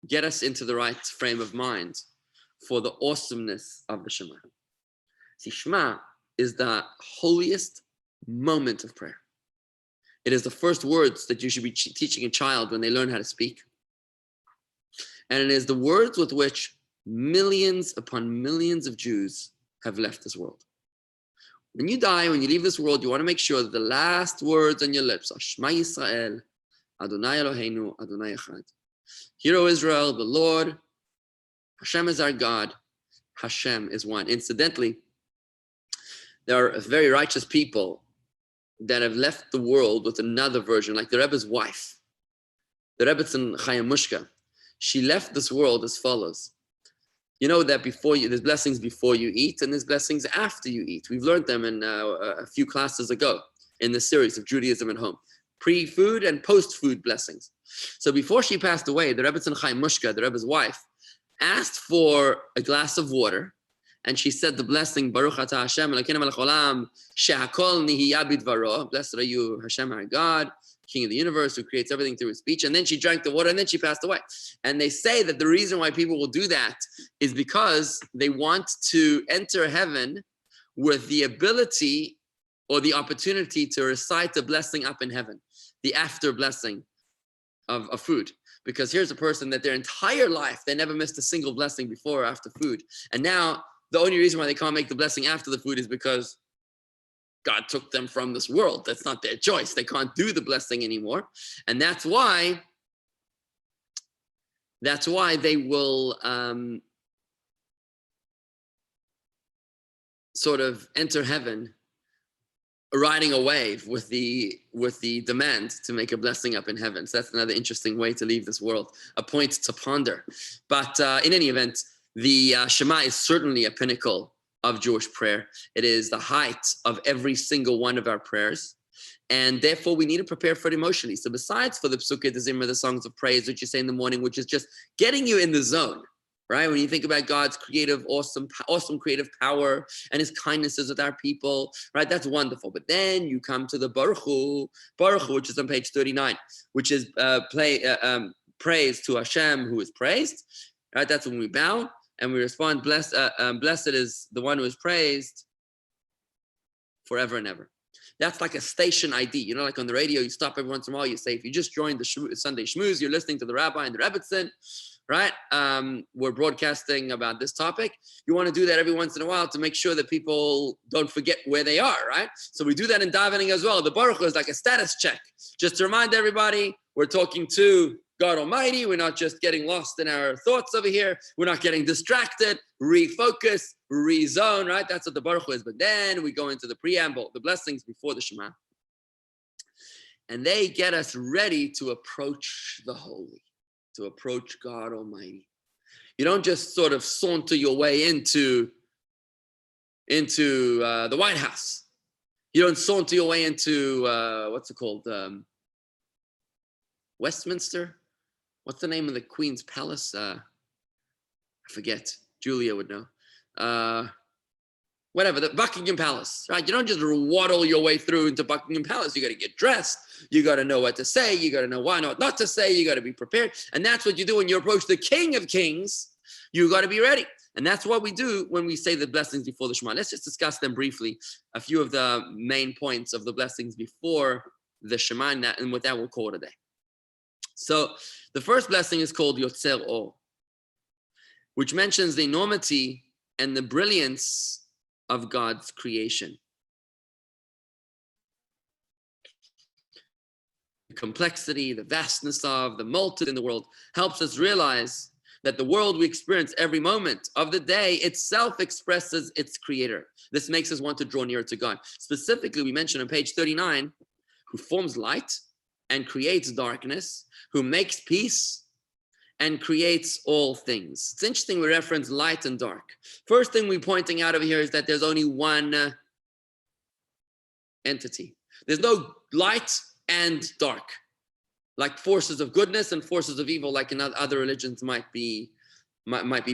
get us into the right frame of mind for the awesomeness of the Shema. See, Shema is the holiest moment of prayer. It is the first words that you should be teaching a child when they learn how to speak. And it is the words with which millions upon millions of Jews have left this world. When you die, when you leave this world, you want to make sure that the last words on your lips are Shema Yisrael, Adonai Eloheinu, Adonai Echad. Hear, O Israel, the Lord, Hashem is our God, Hashem is one. Incidentally, there are very righteous people that have left the world with another version, like the Rebbe's wife, the Rebbetzin Chaya Mushka. She left this world as follows. You know that there's blessings before you eat and there's blessings after you eat. We've learned them in a few classes ago in the series of Judaism at Home. Pre-food and post-food blessings. So before she passed away, the Rebbetzin Chaya Mushka, the Rebbe's wife, asked for a glass of water, and she said the blessing, Baruch atah Hashem Elokeinu melech haolam, shehakol nihiya bidvaro. Blessed are you, Hashem, our God, King of the universe, who creates everything through his speech. And then she drank the water, and then she passed away. And they say that the reason why people will do that is because they want to enter heaven with the ability or the opportunity to recite the blessing up in heaven, the after blessing of food. Because here's a person that their entire life, they never missed a single blessing before or after food. And now the only reason why they can't make the blessing after the food is because God took them from this world. That's not their choice. They can't do the blessing anymore. And that's why they will sort of enter heaven riding a wave with the demand to make a blessing up in heaven. So that's another interesting way to leave this world, a point to ponder. But in any event, the Shema is certainly a pinnacle of Jewish prayer. It is the height of every single one of our prayers. And therefore, we need to prepare for it emotionally. So besides for the Psukkah, the Zimmer, the songs of praise, which you say in the morning, which is just getting you in the zone, right? When you think about God's creative, awesome creative power and his kindnesses with our people, right? That's wonderful. But then you come to the Baruch Hu, which is on page 39, which is praise to Hashem, who is praised, right? That's when we bow and we respond, blessed is the one who is praised forever and ever. That's like a station ID. You know, like on the radio, you stop every once in a while, you say, if you just joined the Sunday Shmooze, you're listening to the rabbi and the Rebbitzin, right? We're broadcasting about this topic. You want to do that every once in a while to make sure that people don't forget where they are, right? So we do that in davening as well. The Baruch Hu is like a status check. Just to remind everybody, we're talking to God Almighty. We're not just getting lost in our thoughts over here. We're not getting distracted, refocus, rezone, right? That's what the Baruch Hu is. But then we go into the preamble, the blessings before the Shema. And they get us ready to approach the holy, to approach God Almighty. You don't just sort of saunter your way into the White House. You don't saunter your way into, what's it called? Westminster? What's the name of the Queen's Palace? I forget. Julia would know. Whatever, the Buckingham Palace, right? You don't just waddle your way through into Buckingham Palace. You got to get dressed. You got to know what to say. You got to know why not to say. You got to be prepared. And that's what you do when you approach the King of Kings. You got to be ready. And that's what we do when we say the blessings before the Shema. Let's just discuss them briefly. A few of the main points of the blessings before the Shema, and with that, we'll call it a day. So the first blessing is called Yotzer Or, which mentions the enormity and the brilliance of God's creation. The complexity, the vastness of, the multitude in the world helps us realize that the world we experience every moment of the day itself expresses its creator. This makes us want to draw nearer to God. Specifically, we mentioned on page 39, who forms light and creates darkness, who makes peace and creates all things. It's interesting we reference light and dark. First thing we're pointing out over here is that there's only one entity. There's no light and dark, like forces of goodness and forces of evil, like in other religions might be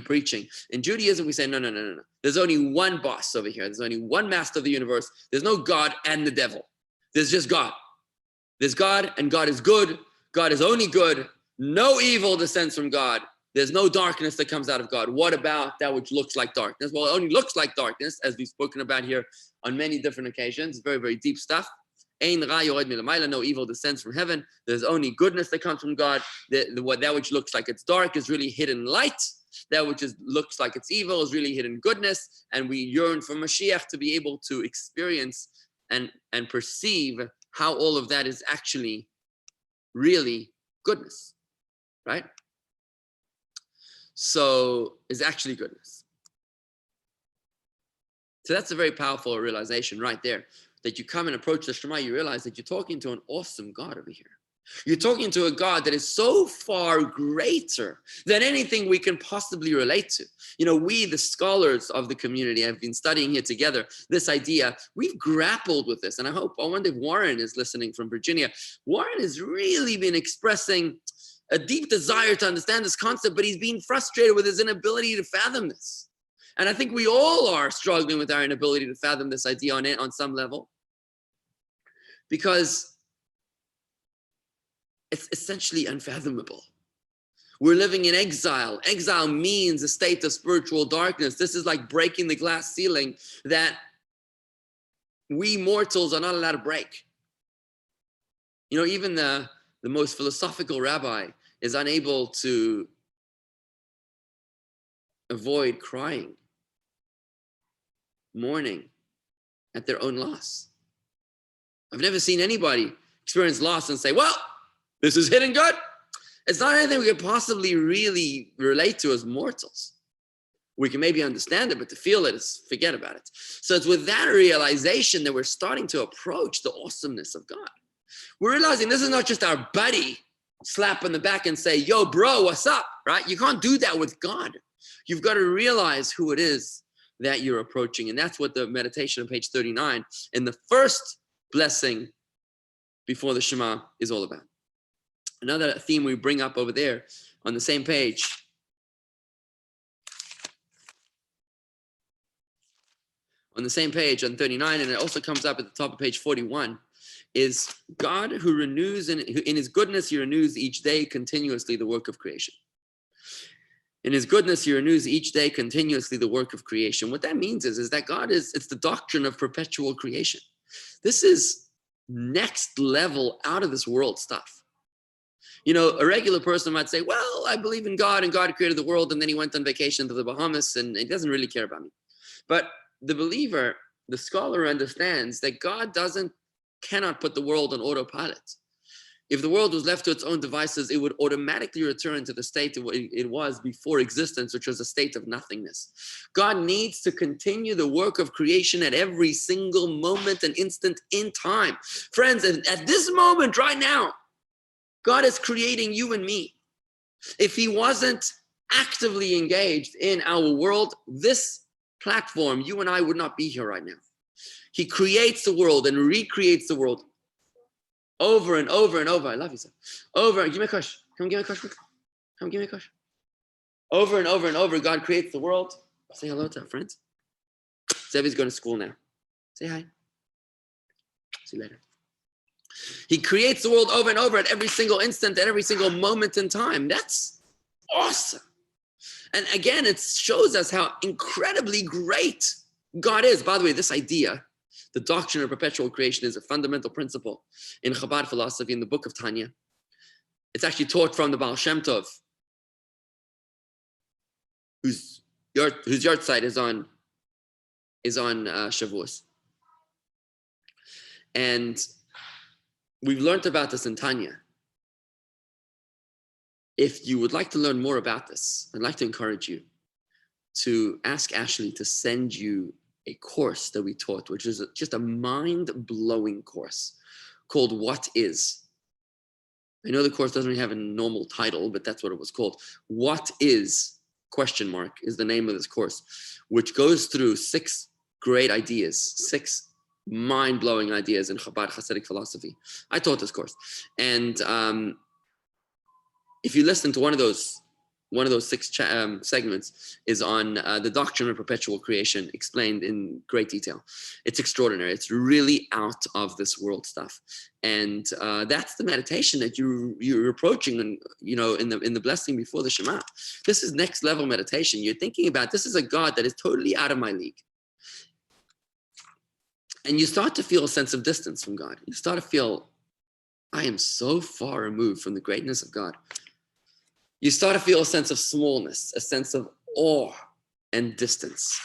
preaching. In Judaism, we say, no. There's only one boss over here. There's only one master of the universe. There's no God and the devil. There's just God. There's God, and God is good. God is only good. No evil descends from God. There's no darkness that comes out of God. What about that which looks like darkness? Well, it only looks like darkness, as we've spoken about here on many different occasions. Very, very deep stuff. No evil descends from heaven. There's only goodness that comes from God. That which looks like it's dark is really hidden light. That which looks like it's evil is really hidden goodness. And we yearn for Mashiach to be able to experience and perceive how all of that is actually really goodness, right? So is actually goodness. So that's a very powerful realization right there, that you come and approach the Shema, you realize that you're talking to an awesome God over here. You're talking to a God that is so far greater than anything we can possibly relate to. You know, we, the scholars of the community, have been studying here together this idea. We've grappled with this, and I wonder if Warren is listening from Virginia. Warren has really been expressing a deep desire to understand this concept, but he's being frustrated with his inability to fathom this. And I think we all are struggling with our inability to fathom this idea on some level, because it's essentially unfathomable. We're living in exile. Exile means a state of spiritual darkness. This is like breaking the glass ceiling that we mortals are not allowed to break. You know, even the most philosophical rabbi is unable to avoid crying, mourning at their own loss. I've never seen anybody experience loss and say, well, this is hidden good. It's not anything we could possibly really relate to as mortals. We can maybe understand it, but to feel it is forget about it. So it's with that realization that we're starting to approach the awesomeness of God. We're realizing this is not just our buddy slap on the back and say, yo, bro, what's up, right? You can't do that with God. You've got to realize who it is that you're approaching. And that's what the meditation on page 39 in the first blessing before the Shema is all about. Another theme we bring up over there on the same page. On the same page on 39, and it also comes up at the top of page 41, is God who renews, in his goodness, he renews each day continuously the work of creation. In his goodness, he renews each day continuously the work of creation. What that means is that God it's the doctrine of perpetual creation. This is next level out of this world stuff. You know, a regular person might say, well, I believe in God and God created the world and then he went on vacation to the Bahamas and he doesn't really care about me. But the believer, the scholar understands that God cannot put the world on autopilot. If the world was left to its own devices, it would automatically return to the state it was before existence, which was a state of nothingness. God needs to continue the work of creation at every single moment and instant in time. Friends, at this moment right now, God is creating you and me. If he wasn't actively engaged in our world, this platform, you and I would not be here right now. He creates the world and recreates the world over and over and over. I love you, sir. Give me a kush. Come give me a kush. Come give me a kush. Over and over and over, God creates the world. Say hello to our friends. Zevi's going to school now. Say hi. See you later. He creates the world over and over at every single instant, at every single moment in time. That's awesome. And again, it shows us how incredibly great God is. By the way, this idea, the doctrine of perpetual creation, is a fundamental principle in Chabad philosophy in the book of Tanya. It's actually taught from the Baal Shem Tov, whose yard site is on Shavuos. And we've learned about this in Tanya. If you would like to learn more about this, I'd like to encourage you to ask Ashley to send you a course that we taught, which is just a mind-blowing course called What Is. I know the course doesn't really have a normal title, but that's what it was called. What Is, ? Is the name of this course, which goes through 6 great ideas, 6 mind-blowing ideas in Chabad Hasidic philosophy. I taught this course. And if you listen to one of those 6 segments is on the doctrine of perpetual creation, explained in great detail. It's extraordinary. It's really out of this world stuff. And that's the meditation that you're approaching, and you know, in the blessing before the Shema. This is next level meditation. You're thinking about, this is a God that is totally out of my league. And you start to feel a sense of distance from God. You start to feel, I am so far removed from the greatness of God. You start to feel a sense of smallness, a sense of awe and distance.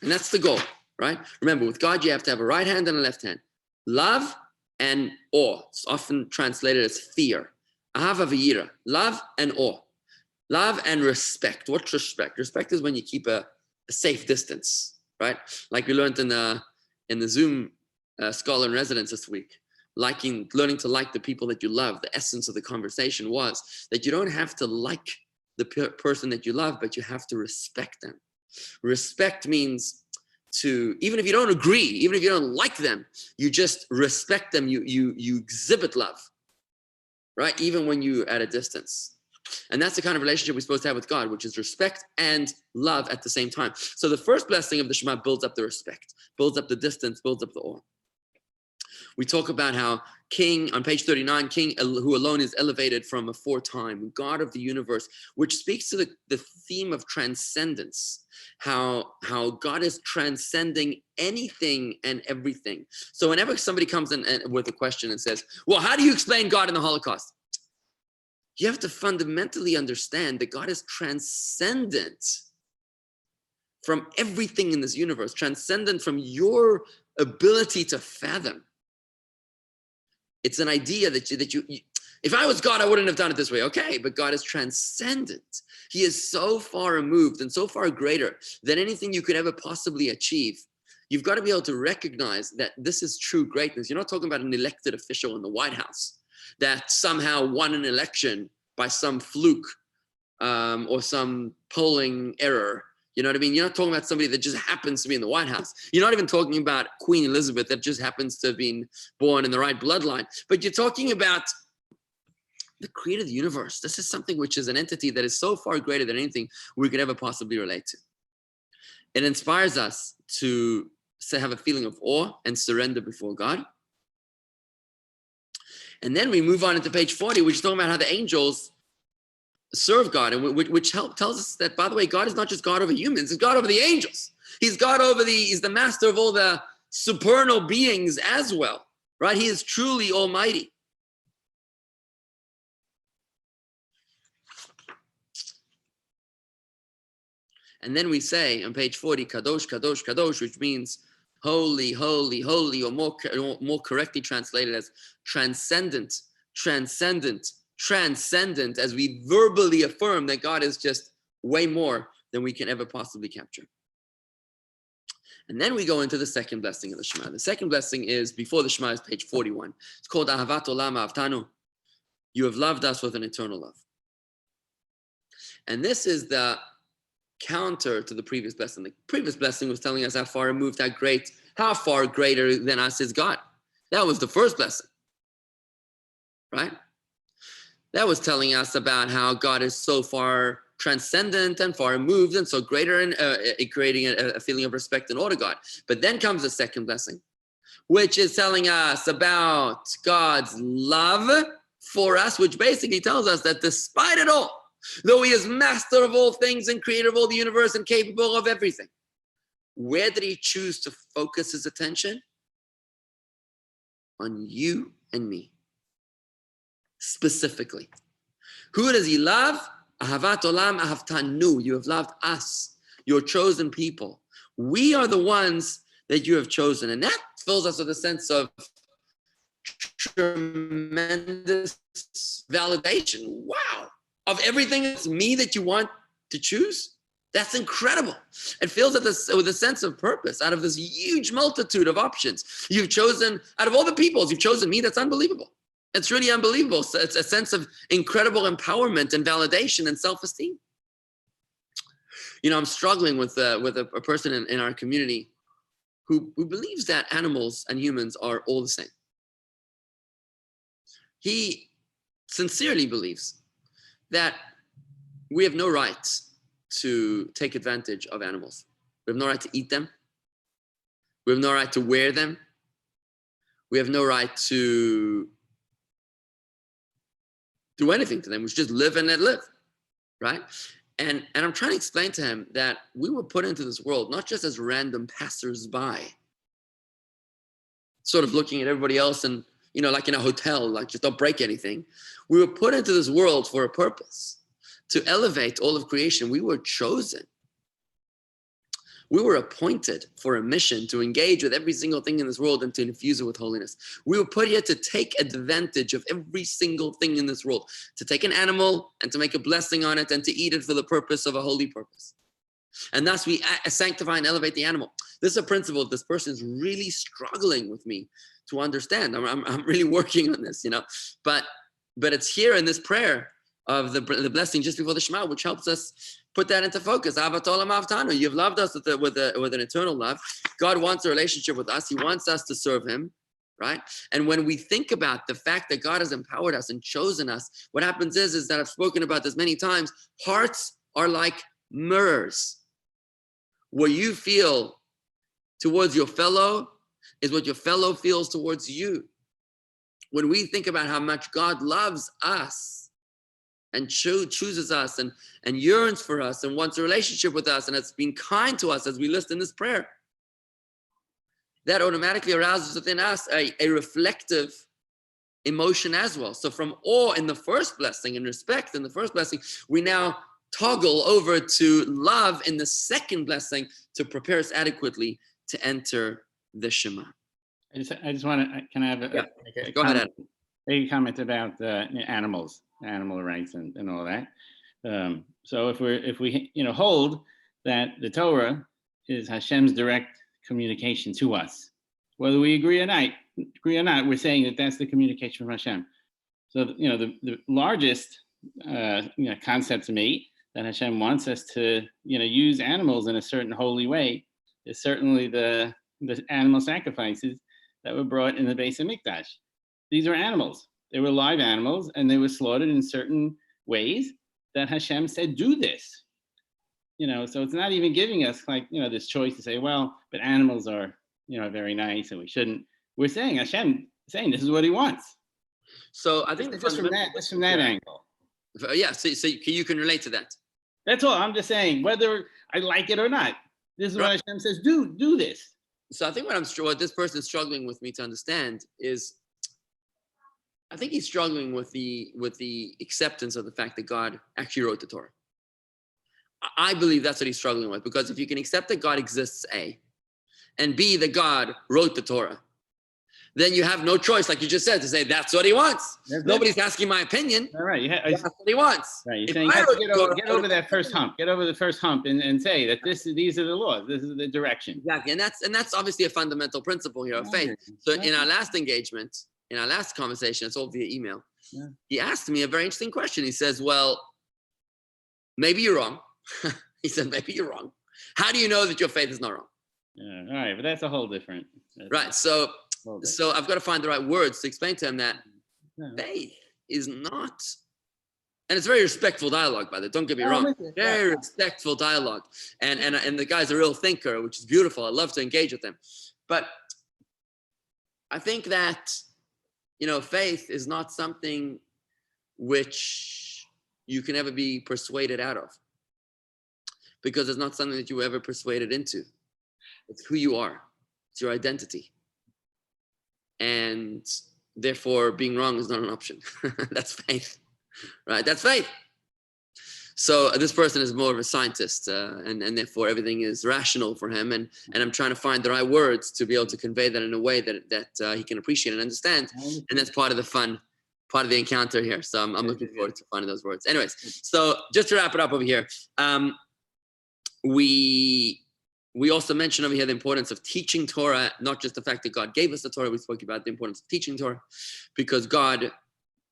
And that's the goal, right? Remember, with God, you have to have a right hand and a left hand. Love and awe. It's often translated as fear. Ahava v'yira. Love and awe. Love and respect. What's respect? Respect is when you keep a safe distance, right? Like we learned in the Zoom Scholar in Residence this week. Learning to like the people that you love. The essence of the conversation was that you don't have to like the person that you love, but you have to respect them. Respect means to, even if you don't agree, even if you don't like them, you just respect them. You exhibit love, right? Even when you're at a distance. And that's the kind of relationship we're supposed to have with God, which is respect and love at the same time. So the first blessing of the Shema builds up the respect, builds up the distance, builds up the awe. We talk about how King, on page 39, King who alone is elevated from aforetime, God of the universe, which speaks to the theme of transcendence, how God is transcending anything and everything. So whenever somebody comes in with a question and says, well, how do you explain God in the Holocaust? You have to fundamentally understand that God is transcendent from everything in this universe, transcendent from your ability to fathom. It's an idea that you, if I was God, I wouldn't have done it this way. Okay, but God is transcendent. He is so far removed and so far greater than anything you could ever possibly achieve. You've got to be able to recognize that this is true greatness. You're not talking about an elected official in the White House that somehow won an election by some fluke or some polling error. You know what I mean? You're not talking about somebody that just happens to be in the White House. You're not even talking about Queen Elizabeth that just happens to have been born in the right bloodline. But you're talking about the creator of the universe. This is something which is an entity that is so far greater than anything we could ever possibly relate to. It inspires us to have a feeling of awe and surrender before God. And then we move on into page 40, which is talking about how the angels serve God, and which tells us that, by the way, God is not just God over humans, he's God over the angels. He's God over he's the master of all the supernal beings as well, right? He is truly almighty. And then we say on page 40, Kadosh, Kadosh, Kadosh, which means holy, holy, holy, or more correctly translated as transcendent, transcendent, transcendent, as we verbally affirm that God is just way more than we can ever possibly capture. And then we go into the second blessing of the Shema. The second blessing is before the Shema, is page 41. It's called Ahavat Olam Ahavtanu. You have loved us with an eternal love. And this is the counter to the previous blessing. The previous blessing was telling us how far removed, how far greater than us is God. That was the first blessing, right? That was telling us about how God is so far transcendent and far removed and so greater, and creating a feeling of respect and awe to God. But then comes the second blessing, which is telling us about God's love for us, which basically tells us that despite it all, though he is master of all things and creator of all the universe and capable of everything, where did he choose to focus his attention? On you and me. Specifically. Who does he love? Ahavat olam ahavtanu. You have loved us, your chosen people. We are the ones that you have chosen. And that fills us with a sense of tremendous validation. Wow. Of everything it's me that you want to choose? That's incredible. It fills us with a sense of purpose out of this huge multitude of options. You've chosen, out of all the peoples, you've chosen me. That's unbelievable. It's really unbelievable. So it's a sense of incredible empowerment and validation and self-esteem. You know, I'm struggling with a person in our community who believes that animals and humans are all the same. He sincerely believes that we have no right to take advantage of animals. We have no right to eat them. We have no right to wear them. We have no right to do anything to them. We should just live and let live, right? And I'm trying to explain to him that we were put into this world not just as random passers-by, sort of looking at everybody else and, you know, like in a hotel, like just don't break anything. We were put into this world for a purpose, to elevate all of creation. We were chosen. We were appointed for a mission to engage with every single thing in this world and to infuse it with holiness. We were put here to take advantage of every single thing in this world, to take an animal and to make a blessing on it and to eat it for the purpose of a holy purpose. And thus we sanctify and elevate the animal. This is a principle this person is really struggling with me to understand. I'm really working on this, you know, but it's here in this prayer of the blessing just before the Shema, which helps us put that into focus. Ahavat olam ahavtanu. You've loved us with an eternal love. God wants a relationship with us. He wants us to serve him. right? And when we think about the fact that God has empowered us and chosen us, what happens is that I've spoken about this many times, hearts are like mirrors. What you feel towards your fellow is what your fellow feels towards you. When we think about how much God loves us and chooses us and yearns for us and wants a relationship with us and has been kind to us, as we list in this prayer, that automatically arouses within us a reflective emotion as well. So from awe in the first blessing and respect in the first blessing, we now toggle over to love in the second blessing to prepare us adequately to enter the Shema. I just want to, can I have a Go ahead, Adam. a comment about animals, animal rights and all that. So if we hold that the Torah is Hashem's direct communication to us, whether we agree or not, we're saying that that's the communication from Hashem. So the largest concept to me that Hashem wants us to use animals in a certain holy way is certainly the animal sacrifices that were brought in the Beis Hamikdash. These are animals. They were live animals, and they were slaughtered in certain ways that Hashem said, do this. So it's not even giving us this choice to say, well, but animals are, very nice and we shouldn't. We're saying Hashem saying this is what he wants. So I think just from that angle. Yeah, so you can relate to that. That's all. I'm just saying, whether I like it or not, this is what Hashem says, do this. So I think what this person is struggling with me to understand is, I think he's struggling with the acceptance of the fact that God actually wrote the Torah. I believe that's what he's struggling with, because if you can accept that God exists, A, and B, that God wrote the Torah, then you have no choice, like you just said, to say that's what he wants. Nobody's asking my opinion. All right, that's what he wants. Right, you're saying you have to get over that first hump. Get over the first hump and say that these are the laws. This is the direction. Exactly, and that's obviously a fundamental principle here of faith. So in our last engagement, in our last conversation, it's all via email. Yeah. He asked me a very interesting question. He says, "Well, maybe you're wrong." He said, "Maybe you're wrong. How do you know that your faith is not wrong?" Yeah, all right, but that's a whole different. Right. So I've got to find the right words to explain to him that faith is not, and it's very respectful dialogue, by the way. Don't get me wrong. Very respectful dialogue, and the guy's a real thinker, which is beautiful. I love to engage with him, but I think that faith is not something which you can ever be persuaded out of, because it's not something that you were ever persuaded into. It's who you are. It's your identity. And therefore, being wrong is not an option. That's faith, right? That's faith. So this person is more of a scientist, and therefore everything is rational for him. And I'm trying to find the right words to be able to convey that in a way that he can appreciate and understand. And that's part of the fun, part of the encounter here. So I'm looking forward to finding those words. Anyways, so just to wrap it up over here, we also mentioned over here the importance of teaching Torah, not just the fact that God gave us the Torah. We spoke about the importance of teaching Torah, because God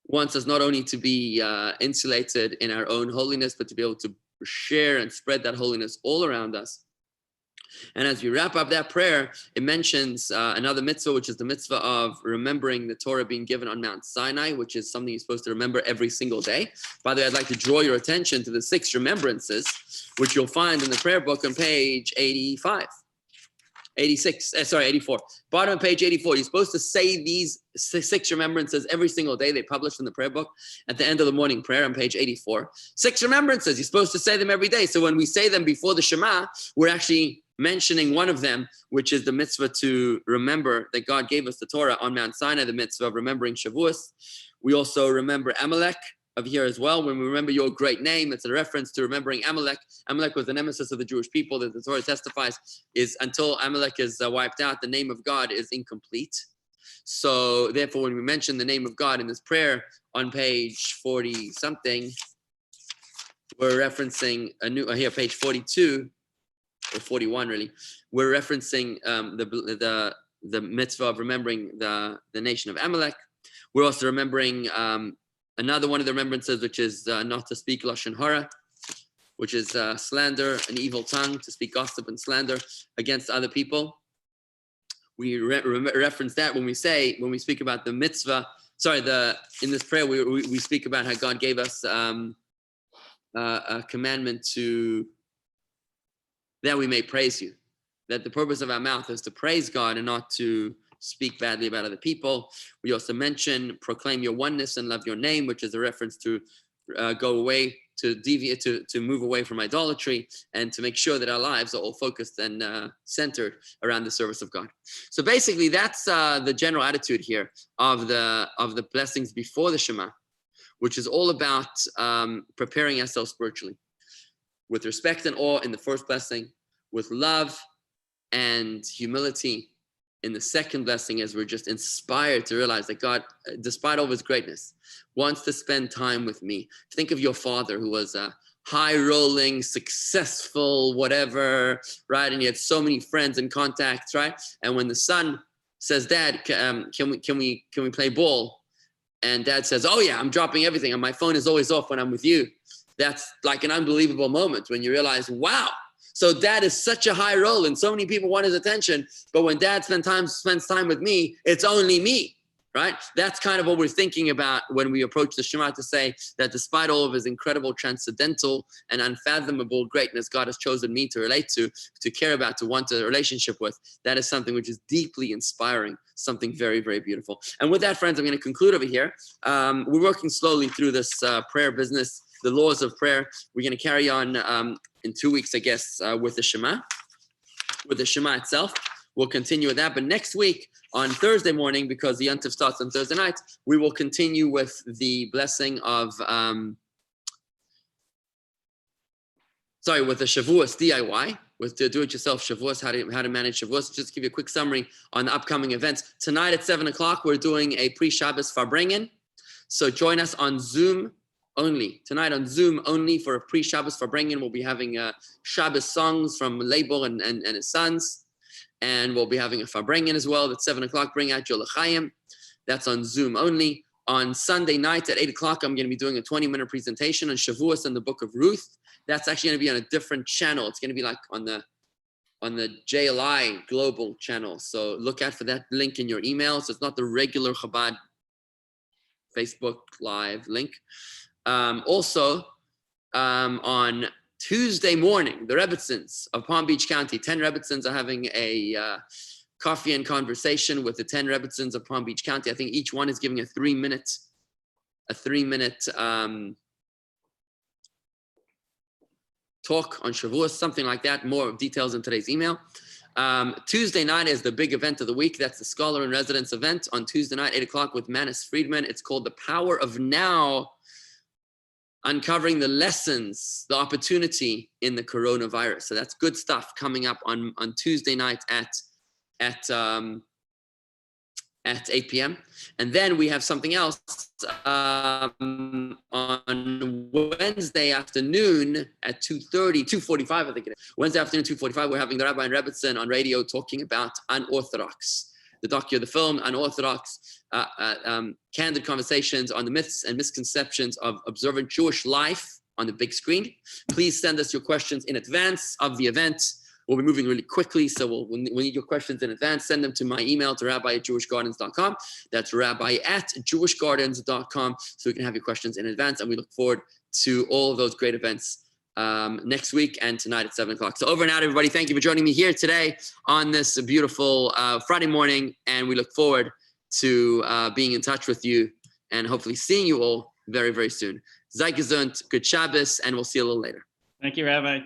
wants us not only to be insulated in our own holiness, but to be able to share and spread that holiness all around us. And as we wrap up that prayer, it mentions another mitzvah, which is the mitzvah of remembering the Torah being given on Mount Sinai, which is something you're supposed to remember every single day. By the way, I'd like to draw your attention to the 6 remembrances, which you'll find in the prayer book on page 84. Bottom of page 84. You're supposed to say these 6 remembrances every single day. They published in the prayer book at the end of the morning prayer on page 84. 6 remembrances. You're supposed to say them every day. So when we say them before the Shema, we're actually mentioning one of them, which is the mitzvah to remember that God gave us the Torah on Mount Sinai, the mitzvah of remembering Shavuos. We also remember Amalek of here as well. When we remember your great name, it's a reference to remembering Amalek. Amalek was the nemesis of the Jewish people that the Torah testifies is until Amalek is wiped out, the name of God is incomplete. So therefore, when we mention the name of God in this prayer on page 40 something, we're referencing here, page 42 or 41 really. We're referencing the mitzvah of remembering the nation of Amalek. We're also remembering another one of the remembrances, which is not to speak lashon hara, which is slander, an evil tongue, to speak gossip and slander against other people. We reference that when we speak about the mitzvah. Sorry, in this prayer we speak about how God gave us a commandment that we may praise you. That the purpose of our mouth is to praise God and not to speak badly about other people. We also mention proclaim your oneness and love your name, which is a reference to go away, to deviate, to move away from idolatry, and to make sure that our lives are all focused and centered around the service of God. So basically, that's the general attitude here of the blessings before the Shema, which is all about preparing ourselves spiritually, with respect and awe in the first blessing, with love and humility in the second blessing, as we're just inspired to realize that God, despite all of his greatness, wants to spend time with me. Think of your father, who was a high-rolling, successful, whatever, right? And he had so many friends and contacts, right? And when the son says, "Dad, can we play ball?" And dad says, "Oh yeah, I'm dropping everything, and my phone is always off when I'm with you." That's like an unbelievable moment when you realize, wow. So dad is such a high role and so many people want his attention, but when dad spends time with me, it's only me, right? That's kind of what we're thinking about when we approach the Shema, to say that despite all of his incredible transcendental and unfathomable greatness, God has chosen me to relate to care about, to want a relationship with. That is something which is deeply inspiring, something very, very beautiful. And with that, friends, I'm going to conclude over here. We're working slowly through this prayer business, the laws of prayer. We're going to carry on in 2 weeks, I guess, with the Shema itself. We'll continue with that. But next week on Thursday morning, because the Yontif starts on Thursday night, we will continue with the blessing of, with the Shavuos DIY, with the do-it-yourself Shavuos, how to manage Shavuos. Just to give you a quick summary on the upcoming events. Tonight at 7 o'clock, we're doing a pre-Shabbos Farbrengen. So join us on Zoom only. Tonight on Zoom only for a pre-Shabbos Farbrengen. We'll be having Shabbos songs from Label and his sons. And we'll be having a Farbrengen as well at 7 o'clock. Bring out your L'chaim. That's on Zoom only. On Sunday night at 8 o'clock, I'm going to be doing a 20-minute presentation on Shavuos and the Book of Ruth. That's actually going to be on a different channel. It's going to be like on the JLI global channel. So look out for that link in your email. So it's not the regular Chabad Facebook Live link. Also, on Tuesday morning, the Rebbitzins of Palm Beach County, 10 Rebbitzins are having a coffee and conversation with the 10 Rebbitzins of Palm Beach County. I think each one is giving a 3-minute talk on Shavuos, something like that. More details in today's email. Tuesday night is the big event of the week. That's the Scholar in Residence event on Tuesday night, 8 o'clock with Manis Friedman. It's called The Power of Now, uncovering the lessons, the opportunity in the coronavirus. So that's good stuff coming up on Tuesday night at 8 p.m. And then we have something else on Wednesday afternoon at 2:45, I think it is. Wednesday afternoon, 2:45, we're having the Rabbi and Rebbitzin on radio talking about Unorthodox, the film Unorthodox, candid conversations on the myths and misconceptions of observant Jewish life on the big screen. Please send us your questions in advance of the event. We'll be moving really quickly, so we'll need your questions in advance. Send them to my email, to rabbi@jewishgardens.com. That's rabbi@jewishgardens.com, so we can have your questions in advance. And we look forward to all of those great events next week and tonight at 7 o'clock. So over and out, everybody. Thank you for joining me here today on this beautiful Friday morning. And we look forward to being in touch with you and hopefully seeing you all very, very soon. Sei gesund, good Shabbos, and we'll see you a little later. Thank you, Rabbi.